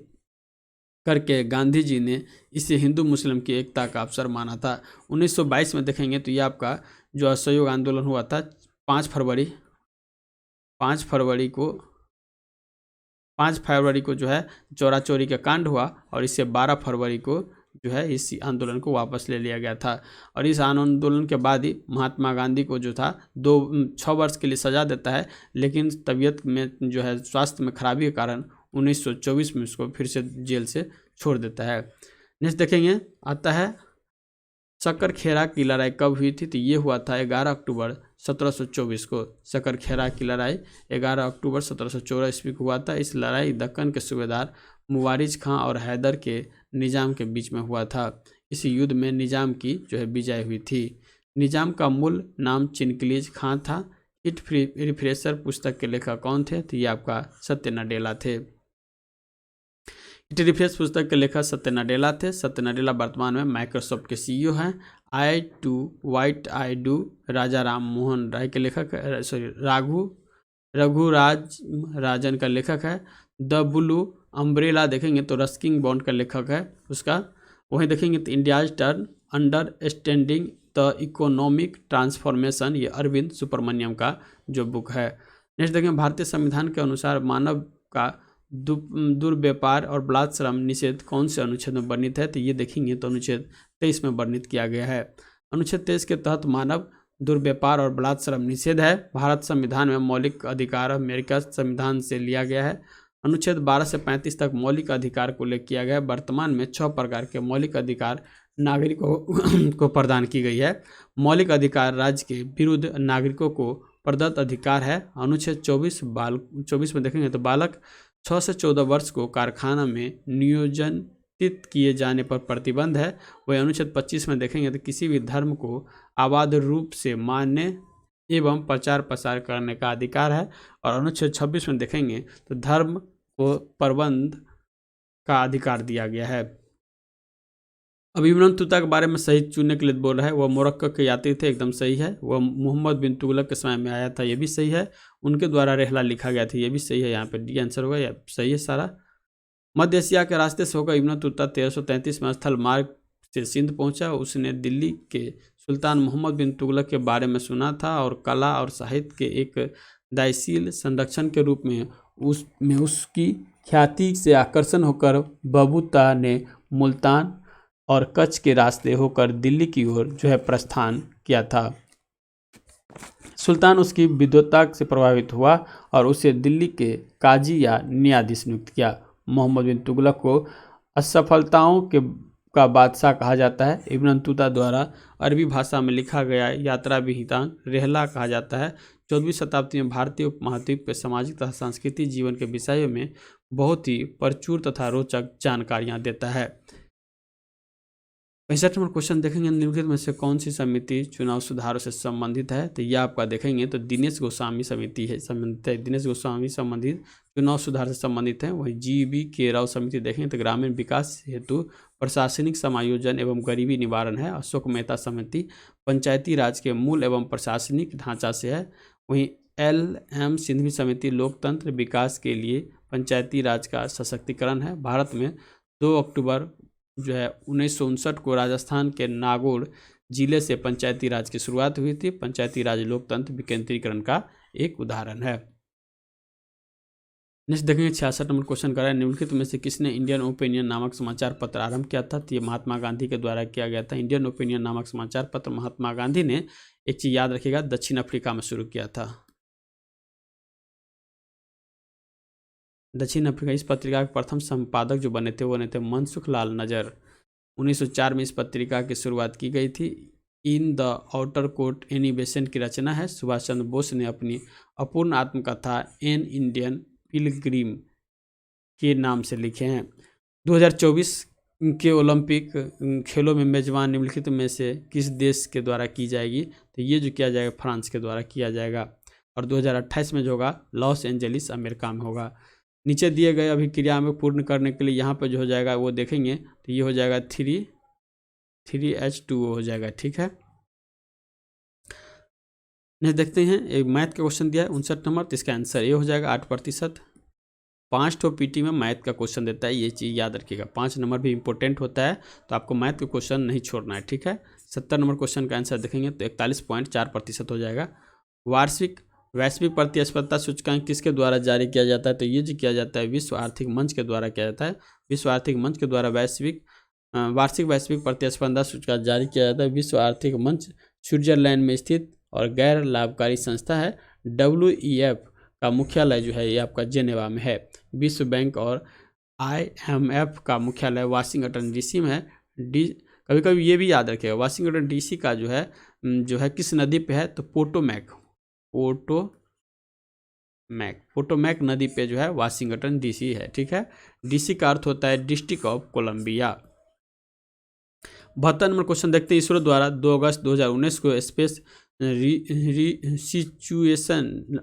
A: करके गांधी जी ने इसे हिंदू मुस्लिम की एकता का अवसर माना था। 1922 में देखेंगे तो ये आपका जो असहयोग आंदोलन हुआ था 5 फरवरी को जो है चोरा चोरी का कांड हुआ और इससे 12 फरवरी को जो है इस आंदोलन को वापस ले लिया गया था। और इस आंदोलन के बाद ही महात्मा गांधी को जो था 6 वर्ष के लिए सजा देता है, लेकिन तबीयत में जो है स्वास्थ्य में खराबी के कारण 1924 में उसको फिर से जेल से छोड़ देता है। नेक्स्ट देखेंगे आता है सक्करखेरा की लड़ाई कब हुई थी। तो ये हुआ था 11 अक्टूबर 1724 को। सक्करखेरा की लड़ाई 11 अक्टूबर 1714 ईस्वी को हुआ था। इस लड़ाई दक्कन के सूबेदार मुवारिज खां और हैदर के निजाम के बीच में हुआ था। इस युद्ध में निजाम की जो है विजय हुई थी। निजाम का मूल नाम चिनकलीज खां था। हिट रिफ्रेशर पुस्तक के लेखक कौन थे। तो ये आपका सत्य नडेला थे। हिट रिफ्रेश पुस्तक के लेखक सत्य नडेला थे। सत्य नडेला वर्तमान में माइक्रोसॉफ्ट के सीईओ हैं। आई टू वाइट आई डू राजा राम मोहन राय के लेखक रघुराज राजन का लेखक है। द ब्लू अम्ब्रेला देखेंगे तो रस्किन बॉन्ड का लेखक है उसका। वहीं देखेंगे तो India's turn understanding the economic transformation, ये अरविंद सुब्रमण्यम का जो बुक है। नेक्स्ट देखेंगे भारतीय संविधान के अनुसार मानव का दुर्व्यापार और बलात्श्रम निषेध कौन से अनुच्छेद में वर्णित है। तो ये देखेंगे तो अनुच्छेद 23 में वर्णित किया गया है। अनुच्छेद 23 के तहत मानव दुर्व्यापार और बलात्श्रम निषेध है। भारत संविधान में मौलिक अधिकार अमेरिका संविधान से लिया गया है। अनुच्छेद 12 से 35 तक मौलिक अधिकार को उल्लेख किया गया है। वर्तमान में 6 प्रकार के मौलिक अधिकार नागरिकों को प्रदान की गई है। मौलिक अधिकार राज्य के विरुद्ध नागरिकों को प्रदत्त अधिकार है। अनुच्छेद 24 में देखेंगे तो बालक 6 से 14 वर्ष को कारखाना में नियोजित किए जाने पर प्रतिबंध है। वही अनुच्छेद 25 में देखेंगे तो किसी भी धर्म को अबाध रूप से मानने एवं प्रचार प्रसार करने का अधिकार है। और अनुच्छेद 26 में देखेंगे तो धर्म को प्रबंध का अधिकार दिया गया है। अब इब्न तुता के बारे में सही चुनने के लिए बोल रहा है। वह मोरक्को के यात्री थे, एकदम सही है। वह मोहम्मद बिन तुगलक के समय में आया था, ये भी सही है। उनके द्वारा रहला लिखा गया था, ये भी सही है। यहाँ पे डी आंसर होगा, या सही है सारा। मध्य एशिया के रास्ते से होकर इब्न तुता 1333 में स्थल मार्ग से सिंध पहुंचा। उसने दिल्ली के सुल्तान मोहम्मद बिन तुगलक के बारे में सुना था और कला और साहित्य के एक दायशील संरक्षण के रूप में उसकी ख्याति से आकर्षण होकर बबूता ने मुल्तान और कच्छ के रास्ते होकर दिल्ली की ओर जो है प्रस्थान किया था। सुल्तान उसकी विद्वत्ता से प्रभावित हुआ और उसे दिल्ली के काजी या न्यायाधीश नियुक्त किया। मोहम्मद बिन तुगलक को असफलताओं का बादशाह कहा जाता है। इब्न तुता द्वारा अरबी भाषा में लिखा गया यात्रा विहितांग रहला कहा जाता है। 14वीं शताब्दी में भारतीय उपमहाद्वीप के सामाजिक तथा सांस्कृतिक जीवन के विषयों में बहुत ही प्रचुर तथा रोचक जानकारियाँ देता है। 65 नंबर क्वेश्चन देखेंगे, निम्नलिखित में से कौन सी समिति चुनाव सुधारों से संबंधित है। तो यह आपका देखेंगे तो दिनेश गोस्वामी समिति है, संबंधित है। दिनेश गोस्वामी संबंधित चुनाव सुधार से संबंधित है। वही GV के राव समिति देखेंगे तो ग्रामीण विकास हेतु प्रशासनिक समायोजन एवं गरीबी निवारण है। अशोक मेहता समिति पंचायती राज के मूल एवं प्रशासनिक ढांचा से है। वहीं LM सिंघवी समिति लोकतंत्र विकास के लिए पंचायती राज का सशक्तिकरण है। भारत में 2 अक्टूबर जो है 1959 को राजस्थान के नागौर जिले से पंचायती राज की शुरुआत हुई थी। पंचायती राज लोकतंत्र विकेंद्रीकरण का एक उदाहरण है। नेक्स्ट देखेंगे 66 नंबर क्वेश्चन कर रहा है, निम्नलिखित में से किसने इंडियन ओपिनियन नामक समाचार पत्र आरंभ किया था? तो ये महात्मा गांधी के द्वारा किया गया था। इंडियन ओपिनियन नामक समाचार पत्र महात्मा गांधी ने, एक चीज याद रखिएगा, दक्षिण अफ्रीका में शुरू किया था। दक्षिण अफ्रीका। इस पत्रिका के प्रथम संपादक जो बने थे वो बने थे मनसुख लाल नजर। 1904 में इस पत्रिका की शुरुआत की गई थी। इन द आउटर कोर्ट एनिबेशन की रचना है सुभाष चंद्र बोस ने अपनी अपूर्ण आत्मकथा एन इंडियन पिलग्रिम के नाम से लिखे हैं। 2024 के ओलंपिक खेलों में मेजबान निम्नलिखित में से किस देश के द्वारा की जाएगी? तो ये जो किया जाएगा फ्रांस के द्वारा किया जाएगा। और 2028 में जो होगा लॉस एंजलिस अमेरिका में होगा। नीचे दिए गए अभिक्रिया में पूर्ण करने के लिए यहाँ पर जो हो जाएगा वो देखेंगे तो ये हो जाएगा 3H2O हो जाएगा। ठीक है, नेक्स्ट देखते हैं, एक मैथ का क्वेश्चन दिया है 59 नंबर, तो इसका आंसर ये हो जाएगा 8%। 5 ठो पीटी में मैथ का क्वेश्चन देता है, ये चीज़ याद रखिएगा। 5 नंबर भी इंपॉर्टेंट होता है, तो आपको मैथ का क्वेश्चन नहीं छोड़ना है। ठीक है, 70 नंबर क्वेश्चन का आंसर देखेंगे तो 41.4% हो जाएगा। वैश्विक प्रतिस्पर्धा सूचकांक किसके द्वारा जारी किया जाता है? तो ये जो किया जाता है विश्व आर्थिक मंच के द्वारा किया जाता है। विश्व आर्थिक मंच के द्वारा वार्षिक वैश्विक प्रतिस्पर्धा सूचकांक जारी किया जाता है। विश्व आर्थिक मंच स्विट्जरलैंड में स्थित और गैर लाभकारी संस्था है। WEF का मुख्यालय जो है ये आपका जेनेवा में है। विश्व बैंक और IMF का मुख्यालय वाशिंगटन DC में है। कभी कभी ये भी याद रखिएगा, वाशिंगटन DC का जो है किस नदी पे है? तो पोटोमैक नदी पे जो है वाशिंगटन DC है। ठीक है, DC का अर्थ होता है District of Columbia. 72 number question देखते हैं, इसरो द्वारा 2 अगस्त 2019 को space situation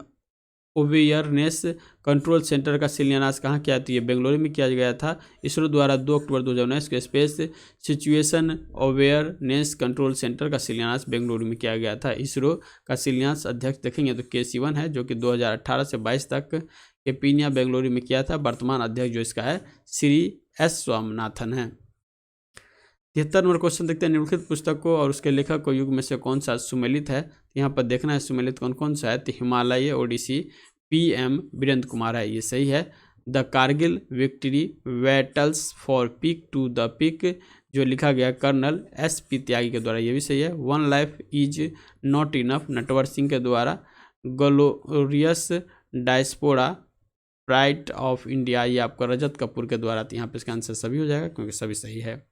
A: awareness control centre का शिलान्यास कहाँ किया? तो ये बेंगलुरु में किया गया था। इसरो द्वारा 2 अक्टूबर 2019 को space situation awareness control centre का शिलान्यास बेंगलुरु में किया गया था। इसरो का शिलान्यास अध्यक्ष देखेंगे तो K. Sivan है, जो कि 2018 से 22 तक के पीनिया बेंगलुरु में किया था। वर्तमान अध्यक्ष जो इसका है श्री S. स्वामीनाथन है। 73 नंबर क्वेश्चन देखते हैं, निम्नलिखित पुस्तकों और उसके लेखक को युग में से कौन सा सुमेलित है? यहाँ पर देखना है सुमेलित कौन कौन सा है। तो हिमालय ओडिसी PM वीरेंद्र कुमार है, ये सही है। The Kargil victory battles for peak to the peak जो लिखा गया कर्नल SP त्यागी के द्वारा, ये भी सही है। One life is not enough Natwar Singh के द्वारा। Glorious diaspora pride of India ये आपका रजत कपूर के द्वारा। तो यहाँ पे इसका आंसर सभी हो जाएगा क्योंकि सभी सही है।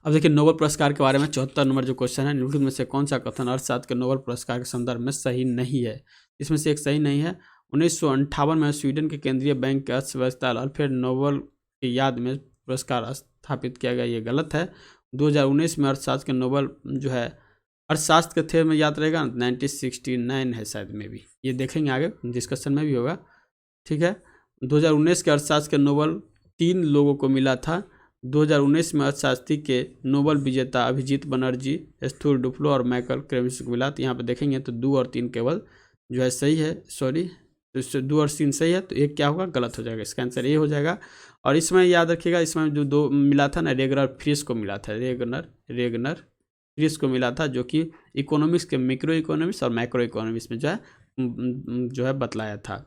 A: अब देखिए नोबेल पुरस्कार के बारे में 74 नंबर जो क्वेश्चन है, निम्नलिखित में से कौन सा कथन अर्थशास्त्र के नोबेल पुरस्कार के संदर्भ में सही नहीं है? इसमें से एक सही नहीं है। 1958 में स्वीडन के केंद्रीय बैंक के अर्थव्यवस्था अल्फ्रेड नोबेल की याद में पुरस्कार स्थापित किया गया, ये गलत है। 2019 में अर्थशास्त्र के नोबेल जो है अर्थशास्त्र के थे में याद रहेगा 1969 है शायद में भी, ये देखेंगे आगे डिस्कशन में भी होगा। ठीक है, 2019 के अर्थशास्त्र के नोबेल 3 लोगों को मिला था। 2019 में अर्थशास्त्री के नोबेल विजेता अभिजीत बनर्जी, स्थूर डुफ्लो और माइकल क्रेमिस को मिला। तो यहाँ पे देखेंगे तो 2 और 3 केवल जो है सही है, सॉरी तो 2 और 3 सही है, तो एक क्या होगा गलत हो जाएगा, इसका आंसर ये हो जाएगा। और इसमें याद रखिएगा इसमें जो 2 मिला था ना, रेगनर फ्रिश को मिला था, रेगनर फ्रिश को मिला था, जो कि इकोनॉमिक्स के माइक्रो इकोनॉमिक्स और मैक्रो इकोनॉमिक्स में जो है बतलाया था।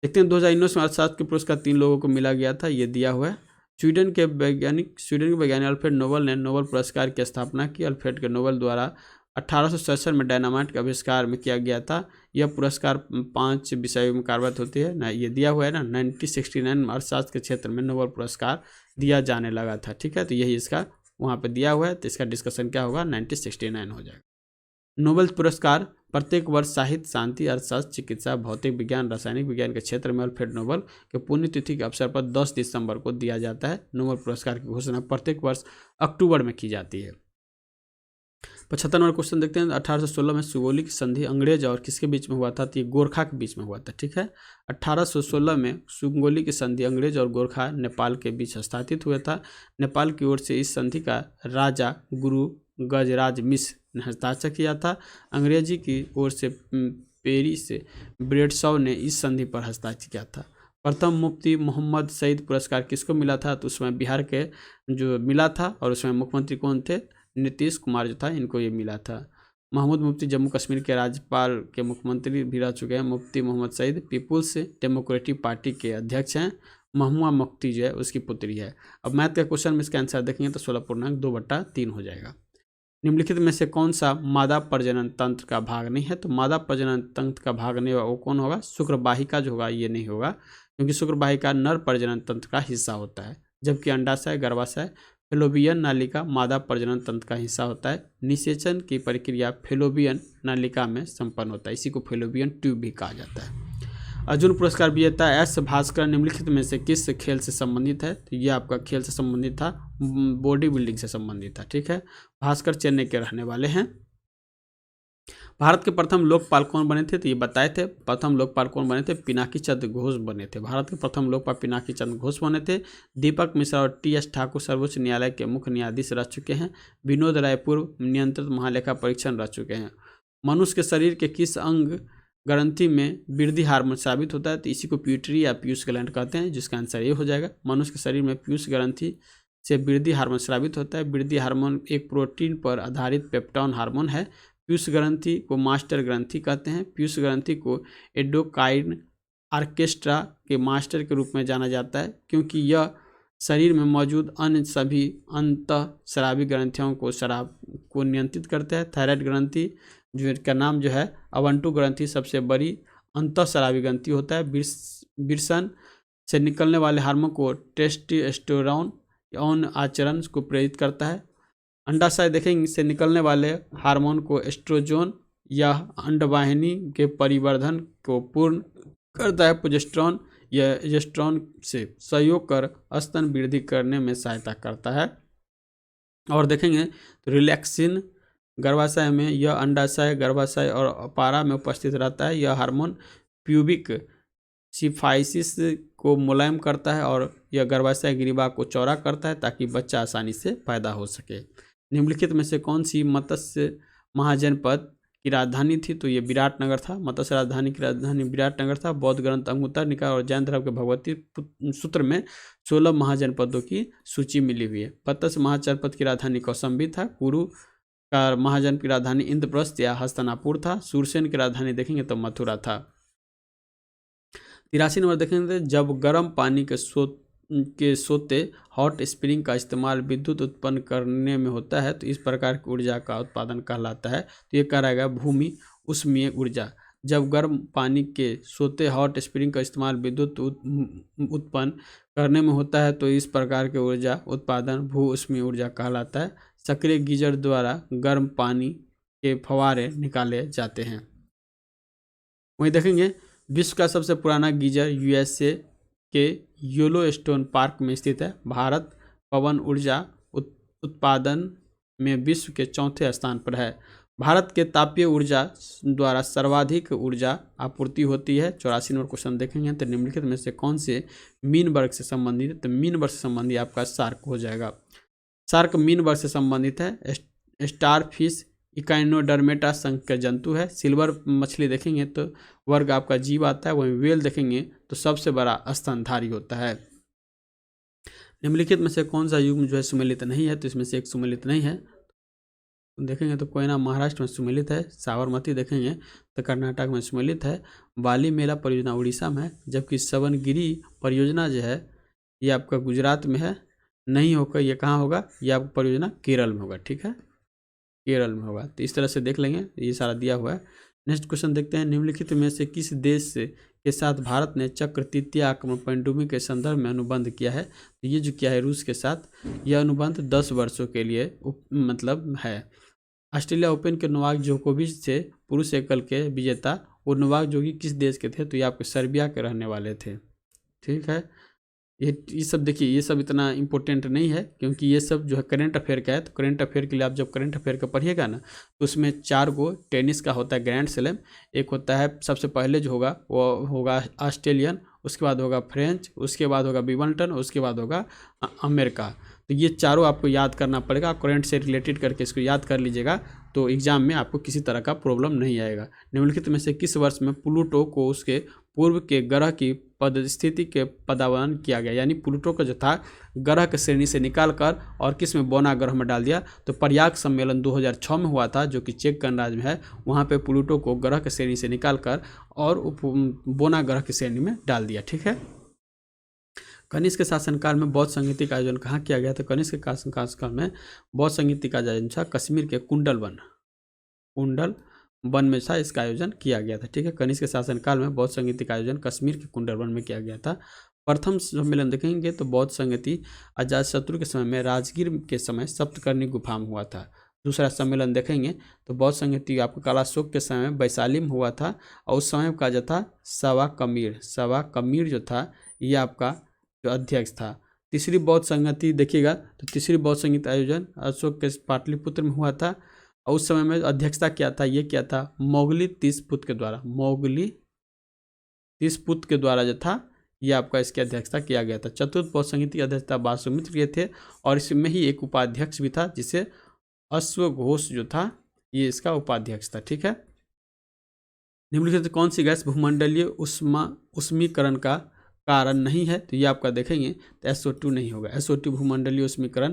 A: देखते हैं 2019 में अर्थशास्त्र के पुरस्कार 3 लोगों को मिला गया था, ये दिया हुआ है। स्वीडन के वैज्ञानिक अल्फ्रेड नोबेल ने नोबेल पुरस्कार की स्थापना की। अल्फ्रेड के नोबेल द्वारा 1867 में डायनामाइट के आविष्कार में किया गया था। यह पुरस्कार 5 विषयों में कार्यरत होती है ना, ये दिया हुआ है ना। 1969 में अर्थशास्त्र के क्षेत्र में नोबेल पुरस्कार दिया जाने लगा था। ठीक है, तो यही इसका वहाँ पे दिया हुआ है, तो इसका डिस्कशन क्या होगा 1969 हो जाएगा। नोबेल पुरस्कार प्रत्येक वर्ष साहित्य, शांति, अर्थशास्त्र, चिकित्सा, भौतिक विज्ञान, रासायनिक विज्ञान के क्षेत्र में अल्फ्रेड नोबेल के पुण्यतिथि के अवसर पर 10 दिसंबर को दिया जाता है। नोबेल पुरस्कार की घोषणा प्रत्येक वर्ष अक्टूबर में की जाती है। 75 नंबर क्वेश्चन देखते हैं, 1816 में सुगोली की संधि अंग्रेज और किसके बीच में हुआ था? तो ये गोरखा के बीच में हुआ था। ठीक है, 1816 में सुगोली की संधि अंग्रेज और गोरखा नेपाल के बीच हस्ताक्षरित हुआ था। नेपाल की ओर से इस संधि का राजा गुरु गजराज मिश्र ने हस्ताक्षर किया था। अंग्रेजी की ओर से पेरिस ब्रेडसॉ ने इस संधि पर हस्ताक्षर किया था। प्रथम मुफ्ती मोहम्मद सईद पुरस्कार किसको मिला था? तो उसमें बिहार के जो मिला था, और उसमें मुख्यमंत्री कौन थे? नीतीश कुमार जो था, इनको ये मिला था। महमूद मुफ्ती जम्मू कश्मीर के राज्यपाल के मुख्यमंत्री भी रह चुके हैं। Mufti Mohammad Sayeed people's democratic party के अध्यक्ष हैं। महुआ मुफ्ती जो है उसकी पुत्री है। अब मैथ का क्वेश्चन में इसका आंसर देखेंगे तो 16.2/3 हो जाएगा। निम्नलिखित में से कौन सा मादा प्रजनन तंत्र का भाग नहीं है? तो मादा प्रजनन तंत्र का भाग नहीं होगा, वो कौन होगा? शुक्रवाहिका जो होगा ये नहीं होगा, क्योंकि शुक्रवाहिका नर प्रजनन तंत्र का हिस्सा होता है, जबकि अंडाशय, गर्भाशय, फेलोपियन नालिका मादा प्रजनन तंत्र का हिस्सा होता है। निषेचन की प्रक्रिया फेलोपियन नालिका में संपन्न होता है, इसी को फेलोपियन ट्यूब भी कहा जाता है। अर्जुन पुरस्कार विजेता एस भास्कर निम्नलिखित में से किस खेल से संबंधित है? तो ये आपका खेल से संबंधित था, बॉडी बिल्डिंग से संबंधित था। ठीक है, भास्कर चेन्नई के रहने वाले हैं। भारत के प्रथम लोकपाल कौन बने थे? तो ये बताए थे, प्रथम लोकपाल कौन बने थे? पिनाकी चंद्र घोष बने थे। भारत के प्रथम लोकपाल पिनाकी चंद्र घोष बने थे। दीपक मिश्रा और टी.एस. ठाकुर सर्वोच्च न्यायालय के मुख्य न्यायाधीश रह चुके हैं। विनोद राय पूर्व नियंत्रित महालेखा परीक्षण रह चुके हैं। मनुष्य के शरीर के किस अंग ग्रंथि में वृद्धि हार्मोन स्रावित होता है? तो इसी को प्यूटरी या पीयूष ग्लैंड कहते हैं, जिसका आंसर ये हो जाएगा। मनुष्य के शरीर में पीयूष ग्रंथि से वृद्धि हार्मोन स्रावित होता है। वृद्धि हार्मोन एक प्रोटीन पर आधारित पेप्टोन हार्मोन है। पीयूष ग्रंथि को मास्टर ग्रंथि कहते हैं। पीयूष ग्रंथि को एंडोक्राइन ऑर्केस्ट्रा के मास्टर के रूप में जाना जाता है, क्योंकि यह शरीर में मौजूद अन्य सभी अंतःस्रावी ग्रंथियों को शराब को नियंत्रित करता है। थायराइड ग्रंथि जो इसका नाम जो है अवंटू ग्रंथि सबसे बड़ी अंतःस्रावी ग्रंथि होता है। वृषण से निकलने वाले हार्मोन को टेस्टोस्टेरोन यौन आचरण को प्रेरित करता है। अंडाशय देखेंगे से निकलने वाले हार्मोन को एस्ट्रोजन या अंडवाहिनी के परिवर्धन को पूर्ण करता है। प्रोजेस्टेरोन या एस्ट्रोजन से सहयोग कर स्तन वृद्धि करने में सहायता करता है। और देखेंगे तो रिलैक्सिन गर्भाशय में, यह अंडाशय, गर्भाशय और अपारा में उपस्थित रहता है। यह हार्मोन प्यूबिक सिफाइसिस को मुलायम करता है और यह गर्भाशय ग्रीवा को चौड़ा करता है ताकि बच्चा आसानी से पैदा हो सके। निम्नलिखित में से कौन सी मत्स्य महाजनपद की राजधानी थी? तो ये विराटनगर था। मत्स्य राजधानी की राजधानी विराटनगर था। बौद्ध ग्रंथ अंगुत्तर निकाय और जैन धर्म के भगवती सूत्र में 16 महाजनपदों की सूची मिली हुई है। मत्स्य महाजनपद की राजधानी कौशाम्बी था। कुरु का महाजन की राजधानी इंद्रप्रस्थ या हस्तिनापुर था। सूरसेन की राजधानी देखेंगे तो मथुरा था। 83 नंबर देखेंगे, जब गर्म पानी के सोते हॉट स्प्रिंग का इस्तेमाल विद्युत उत्पन्न करने में होता है तो इस प्रकार की ऊर्जा का उत्पादन कहलाता है। तो ये कहलाएगा भूमि उष्मीय ऊर्जा। जब गर्म पानी के सोते हॉट स्प्रिंग का इस्तेमाल विद्युत उत्पन्न करने में होता है तो इस प्रकार के ऊर्जा उत्पादन भू उष्मीय ऊर्जा कहलाता है। सक्रिय गीजर द्वारा गर्म पानी के फव्वारे निकाले जाते हैं। वहीं देखेंगे विश्व का सबसे पुराना गीजर यूएसए के येलोस्टोन पार्क में स्थित है। भारत पवन ऊर्जा उत्पादन में विश्व के चौथे स्थान पर है। भारत के तापीय ऊर्जा द्वारा सर्वाधिक ऊर्जा आपूर्ति होती है। 84 नंबर क्वेश्चन देखेंगे तो निम्नलिखित में से कौन से मीन वर्ग से संबंधित है? तो मीन वर्ग से संबंधित आपका शार्क हो जाएगा। शार्क मीन वर्ग से संबंधित है। स्टारफिश इकाइनोडर्मेटा संघ का जंतु है। सिल्वर मछली देखेंगे तो वर्ग आपका जीव आता है। वहीं व्हेल देखेंगे तो सबसे बड़ा स्तनधारी होता है। निम्नलिखित में से कौन सा युग्म जो है सुमेलित नहीं है? तो इसमें से एक सुमेलित नहीं है। देखेंगे तो कोयना महाराष्ट्र में सुमेलित है। साबरमती देखेंगे तो कर्नाटक में सुमेलित है। बाली मेला परियोजना उड़ीसा में है, जबकि सवनगिरी परियोजना जो है ये आपका गुजरात में है। नहीं होकर ये कहाँ होगा? ये आपका परियोजना केरल में होगा। ठीक है, केरल में होगा। तो इस तरह से देख लेंगे, ये सारा दिया हुआ है। नेक्स्ट क्वेश्चन देखते हैं, निम्नलिखित में से किस देश के साथ भारत ने चक्र तृतीय आक्रमण पनडुब्बी के संदर्भ में अनुबंध किया है? तो ये जो किया है रूस के साथ। यह अनुबंध 10 वर्षों के लिए मतलब है। ऑस्ट्रेलिया ओपन के नोवाक जोकोविच से पुरुष एकल के विजेता वो नोवाक जोकोविच किस देश के थे? तो ये आपके सर्बिया के रहने वाले थे। ठीक है, ये सब देखिए, ये सब इतना इंपॉर्टेंट नहीं है क्योंकि ये सब जो है करंट अफेयर का है। तो करंट अफेयर के लिए आप जब करंट अफेयर का पढ़िएगा ना तो उसमें 4 गो टेनिस का होता है ग्रैंड स्लैम। एक होता है सबसे पहले जो होगा वो होगा ऑस्ट्रेलियन, उसके बाद होगा फ्रेंच, उसके बाद होगा विंबलडन, उसके बाद होगा अमेरिका। तो ये चारों आपको याद करना पड़ेगा। करंट से रिलेटेड करके इसको याद कर लीजिएगा तो एग्जाम में आपको किसी तरह का प्रॉब्लम नहीं आएगा। निम्नलिखित में से किस वर्ष में प्लूटो को उसके पूर्व के ग्रह की पदस्थिति के पदावनन किया गया, यानी प्लूटो को जो था ग्रह के श्रेणी से निकालकर और किस में बोना ग्रह में डाल दिया। तो प्रयाग सम्मेलन 2006 में हुआ था, जो कि चेक गणराज्य में है। वहाँ पे प्लूटो को ग्रह के श्रेणी से निकालकर और बोना ग्रह की श्रेणी में डाल दिया। ठीक है। कनिष्क के शासनकाल में बौद्ध संगीति का आयोजन कहाँ किया गया? तो कनिष्क के शासनकाल में बौद्ध संगीति का आयोजन था कश्मीर के कुंडल वन में था, इसका आयोजन किया गया था। ठीक है। कनिष्क के शासनकाल में बौद्ध संगीति का आयोजन कश्मीर के कुंडल वन में किया गया था। प्रथम सम्मेलन देखेंगे तो बौद्ध संगीति अजातशत्रु के समय में राजगीर के समय सप्तकर्णी गुफा में हुआ था। दूसरा सम्मेलन देखेंगे तो बौद्ध संगीति आपको कालाशोक के समय में वैशाली में हुआ था, और उस समय का जो था सवा कमीर जो था ये आपका जो अध्यक्ष था। तीसरी बौद्ध संगति देखिएगा तो तीसरी बौद्ध संगीत आयोजन अशोक के पाटलिपुत्र में हुआ था, और उस समय में अध्यक्षता क्या था, ये क्या था, मोगली तीसपुत के द्वारा जो था ये आपका इसकी अध्यक्षता किया गया था। चतुर्थ बौद्ध संगीत की अध्यक्षता वासुमित्र के थे, और इसमें ही एक उपाध्यक्ष भी था जिसे अश्वघोष जो था ये इसका उपाध्यक्ष था। ठीक है। निम्नलिखित कौन सी गैस भूमंडलीय उष्मीकरण का कारण नहीं है? तो ये आपका देखेंगे तो SO2 नहीं होगा। SO2 भूमंडलीय उष्मीकरण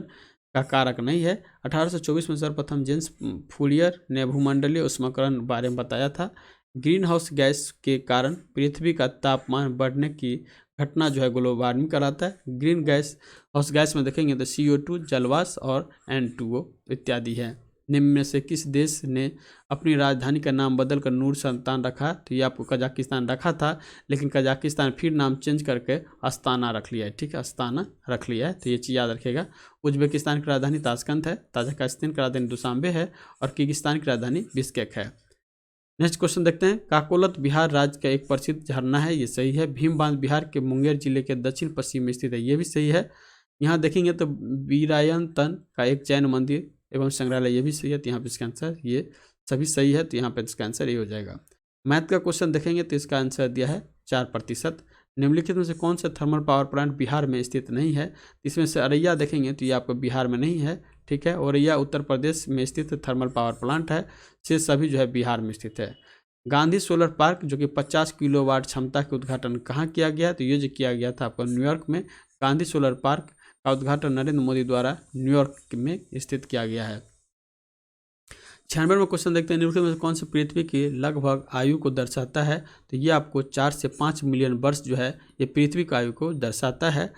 A: का कारक नहीं है। 1824 में सर्वप्रथम जेम्स फूरियर ने भूमंडलीय उष्मीकरण बारे में बताया था। ग्रीन हाउस गैस के कारण पृथ्वी का तापमान बढ़ने की घटना जो है ग्लोबल वार्मिंग कराता है। ग्रीन हाउस गैस में देखेंगे तो CO2, जलवाष्प और N2O इत्यादि है। निम्न में से किस देश ने अपनी राजधानी का नाम बदलकर नूर सुल्तान रखा? तो ये आपको कजाकिस्तान रखा था, लेकिन कजाकिस्तान फिर नाम चेंज करके अस्ताना रख लिया है। ठीक है। अस्ताना रख लिया है, तो ये चीज़ याद रखिएगा। उज्बेकिस्तान की राजधानी ताशकंद है, ताजिकिस्तान की राजधानी दुशांबे है, और किर्गिस्तान की राजधानी बिश्केक है। नेक्स्ट क्वेश्चन देखते हैं। काकोलत बिहार राज्य का एक प्रसिद्ध झरना है, ये सही है। भीम बांध बिहार के मुंगेर जिले के दक्षिण पश्चिम में स्थित है, ये भी सही है। यहाँ देखेंगे तो वीरायतन का एक जैन मंदिर एवं संग्रहालय, ये भी सही है। तो यहाँ पे इसका आंसर ये सभी सही है, तो यहाँ पे इसका आंसर ये हो जाएगा। मैथ का क्वेश्चन देखेंगे तो इसका आंसर दिया है 4%। निम्नलिखित में से कौन सा थर्मल पावर प्लांट बिहार में स्थित नहीं है? इसमें से अरैया देखेंगे तो ये आपको बिहार में नहीं है। ठीक है। औरैया उत्तर प्रदेश में स्थित थर्मल पावर प्लांट है, से सभी जो है बिहार में स्थित है। गांधी सोलर पार्क जो कि 50 किलोवाट क्षमता के उद्घाटन कहाँ किया गया? तो ये जो किया गया था आपको न्यूयॉर्क में। गांधी सोलर पार्क का उद्घाटन नरेंद्र मोदी द्वारा न्यूयॉर्क में स्थित किया गया है। 96 में क्वेश्चन देखते हैं। निम्नलिखित में कौन सी पृथ्वी की लगभग आयु को दर्शाता है? तो ये आपको 4 से 5 मिलियन वर्ष जो है ये पृथ्वी की आयु को दर्शाता है।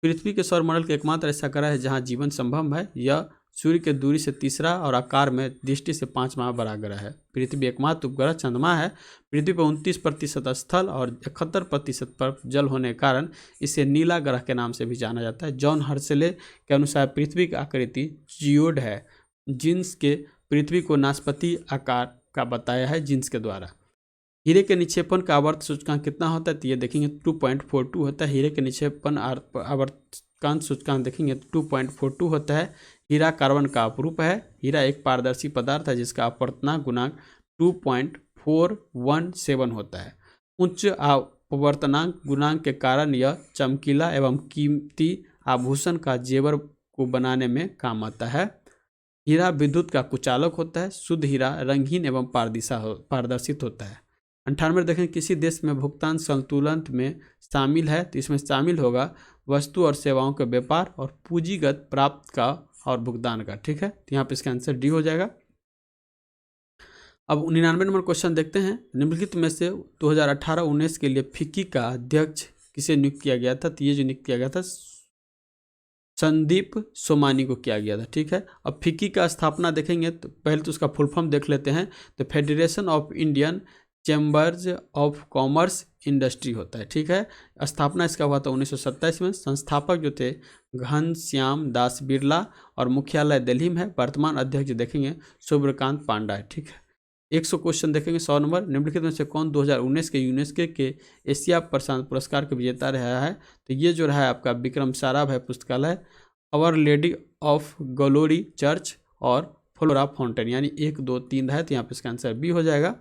A: पृथ्वी के सौरमंडल के एकमात्र ऐसा ग्रह है जहाँ जीवन संभव है। यह सूर्य के दूरी से तीसरा और आकार में दृष्टि से 5वां बड़ा ग्रह है। पृथ्वी एकमात्र उपग्रह चंद्रमा है। पृथ्वी पर 29% स्थल और 71% पर जल होने के कारण इसे नीला ग्रह के नाम से भी जाना जाता है। जॉन हर्शले के अनुसार पृथ्वी की आकृति जियोड है, जिन्स के पृथ्वी को नाशपाती आकार का बताया है जिन्स के द्वारा। हीरे के निक्षेपण का आवर्त सूचकांक कितना होता है? तो ये देखेंगे 2.42 होता है। हीरे के निक्षेपण आवर्तकांक सूचकांक देखेंगे तो 2.42 होता है। हीरा कार्बन का अपरूप है। हीरा एक पारदर्शी पदार्थ है जिसका अपवर्तनांक गुणांक 2.417 होता है। उच्च अपवर्तनांक गुणांक के कारण यह चमकीला एवं कीमती आभूषण का जेवर को बनाने में काम आता है। हीरा विद्युत का कुचालक होता है। शुद्ध हीरा रंगीन एवं पारदर्शित होता है। 98 देखें किसी देश में भुगतान संतुलन में शामिल है? तो इसमें शामिल होगा वस्तु और सेवाओं के व्यापार और पूंजीगत प्राप्त का और भुगतान का। ठीक है। तो यहाँ पे इसका आंसर डी हो जाएगा। अब 99 नंबर क्वेश्चन देखते हैं। निम्नलिखित में से 2018-19 के लिए फिक्की का अध्यक्ष किसे नियुक्त किया गया था? तो ये जो नियुक्त किया गया था संदीप सोमानी को किया गया था। ठीक है। अब फिक्की का स्थापना देखेंगे तो पहले तो उसका फुल फॉर्म देख लेते हैं। तो federation of Indian chambers of commerce industry होता है। ठीक है। स्थापना इसका हुआ था 1927 में। संस्थापक जो थे घनश्याम दास बिरला और मुख्यालय दिल्ली में है। वर्तमान अध्यक्ष देखेंगे सूर्यकांत पांडा है। ठीक है। 100 क्वेश्चन देखेंगे। 100 नंबर। निम्नलिखित में से कौन 2019 के यूनेस्को के एशिया प्रशांत पुरस्कार के विजेता रहा है? तो ये जो रहा है आपका विक्रम साराभाई पुस्तकालय, Our Lady of Glory Church और फ्लोरा फाउंटेन, यानी 1, 2, 3 है। तो यहाँ पे इसका आंसर बी हो जाएगा।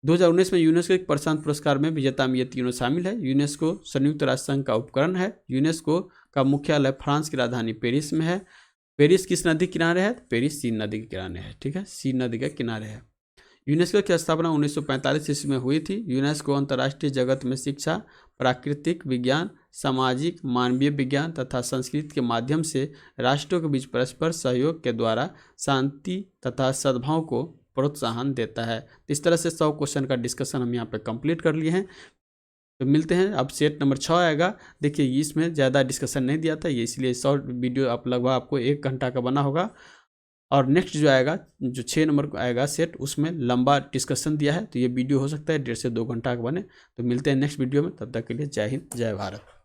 A: 2019 में यूनेस्को के प्रशांत पुरस्कार में विजेता में ये तीनों शामिल है। यूनेस्को संयुक्त राष्ट्र संघ का उपकरण है। यूनेस्को का मुख्यालय फ्रांस की राजधानी पेरिस में है। पेरिस किस नदी के किनारे है? पेरिस सीन नदी के किनारे है। ठीक है। सीन नदी के किनारे है। यूनेस्को की स्थापना 1945 ईस्वी में हुई थी। यूनेस्को अंतर्राष्ट्रीय जगत में शिक्षा, प्राकृतिक विज्ञान, सामाजिक, मानवीय विज्ञान तथा संस्कृति के माध्यम से राष्ट्रों के बीच परस्पर सहयोग के द्वारा शांति तथा सद्भाव को प्रोत्साहन देता है। तो इस तरह से 100 क्वेश्चन का डिस्कशन हम यहाँ पे कंप्लीट कर लिए हैं। तो मिलते हैं, अब सेट नंबर 6 आएगा। देखिए इसमें ज़्यादा डिस्कशन नहीं दिया था, ये इसलिए शॉर्ट वीडियो आप लगभग आपको 1 घंटा का बना होगा। और नेक्स्ट जो आएगा, जो 6 नंबर को आएगा सेट, उसमें लंबा डिस्कशन दिया है, तो ये वीडियो हो सकता है 1.5 से 2 घंटा का बने। तो मिलते हैं नेक्स्ट वीडियो में, तब तक के लिए जय हिंद, जय भारत।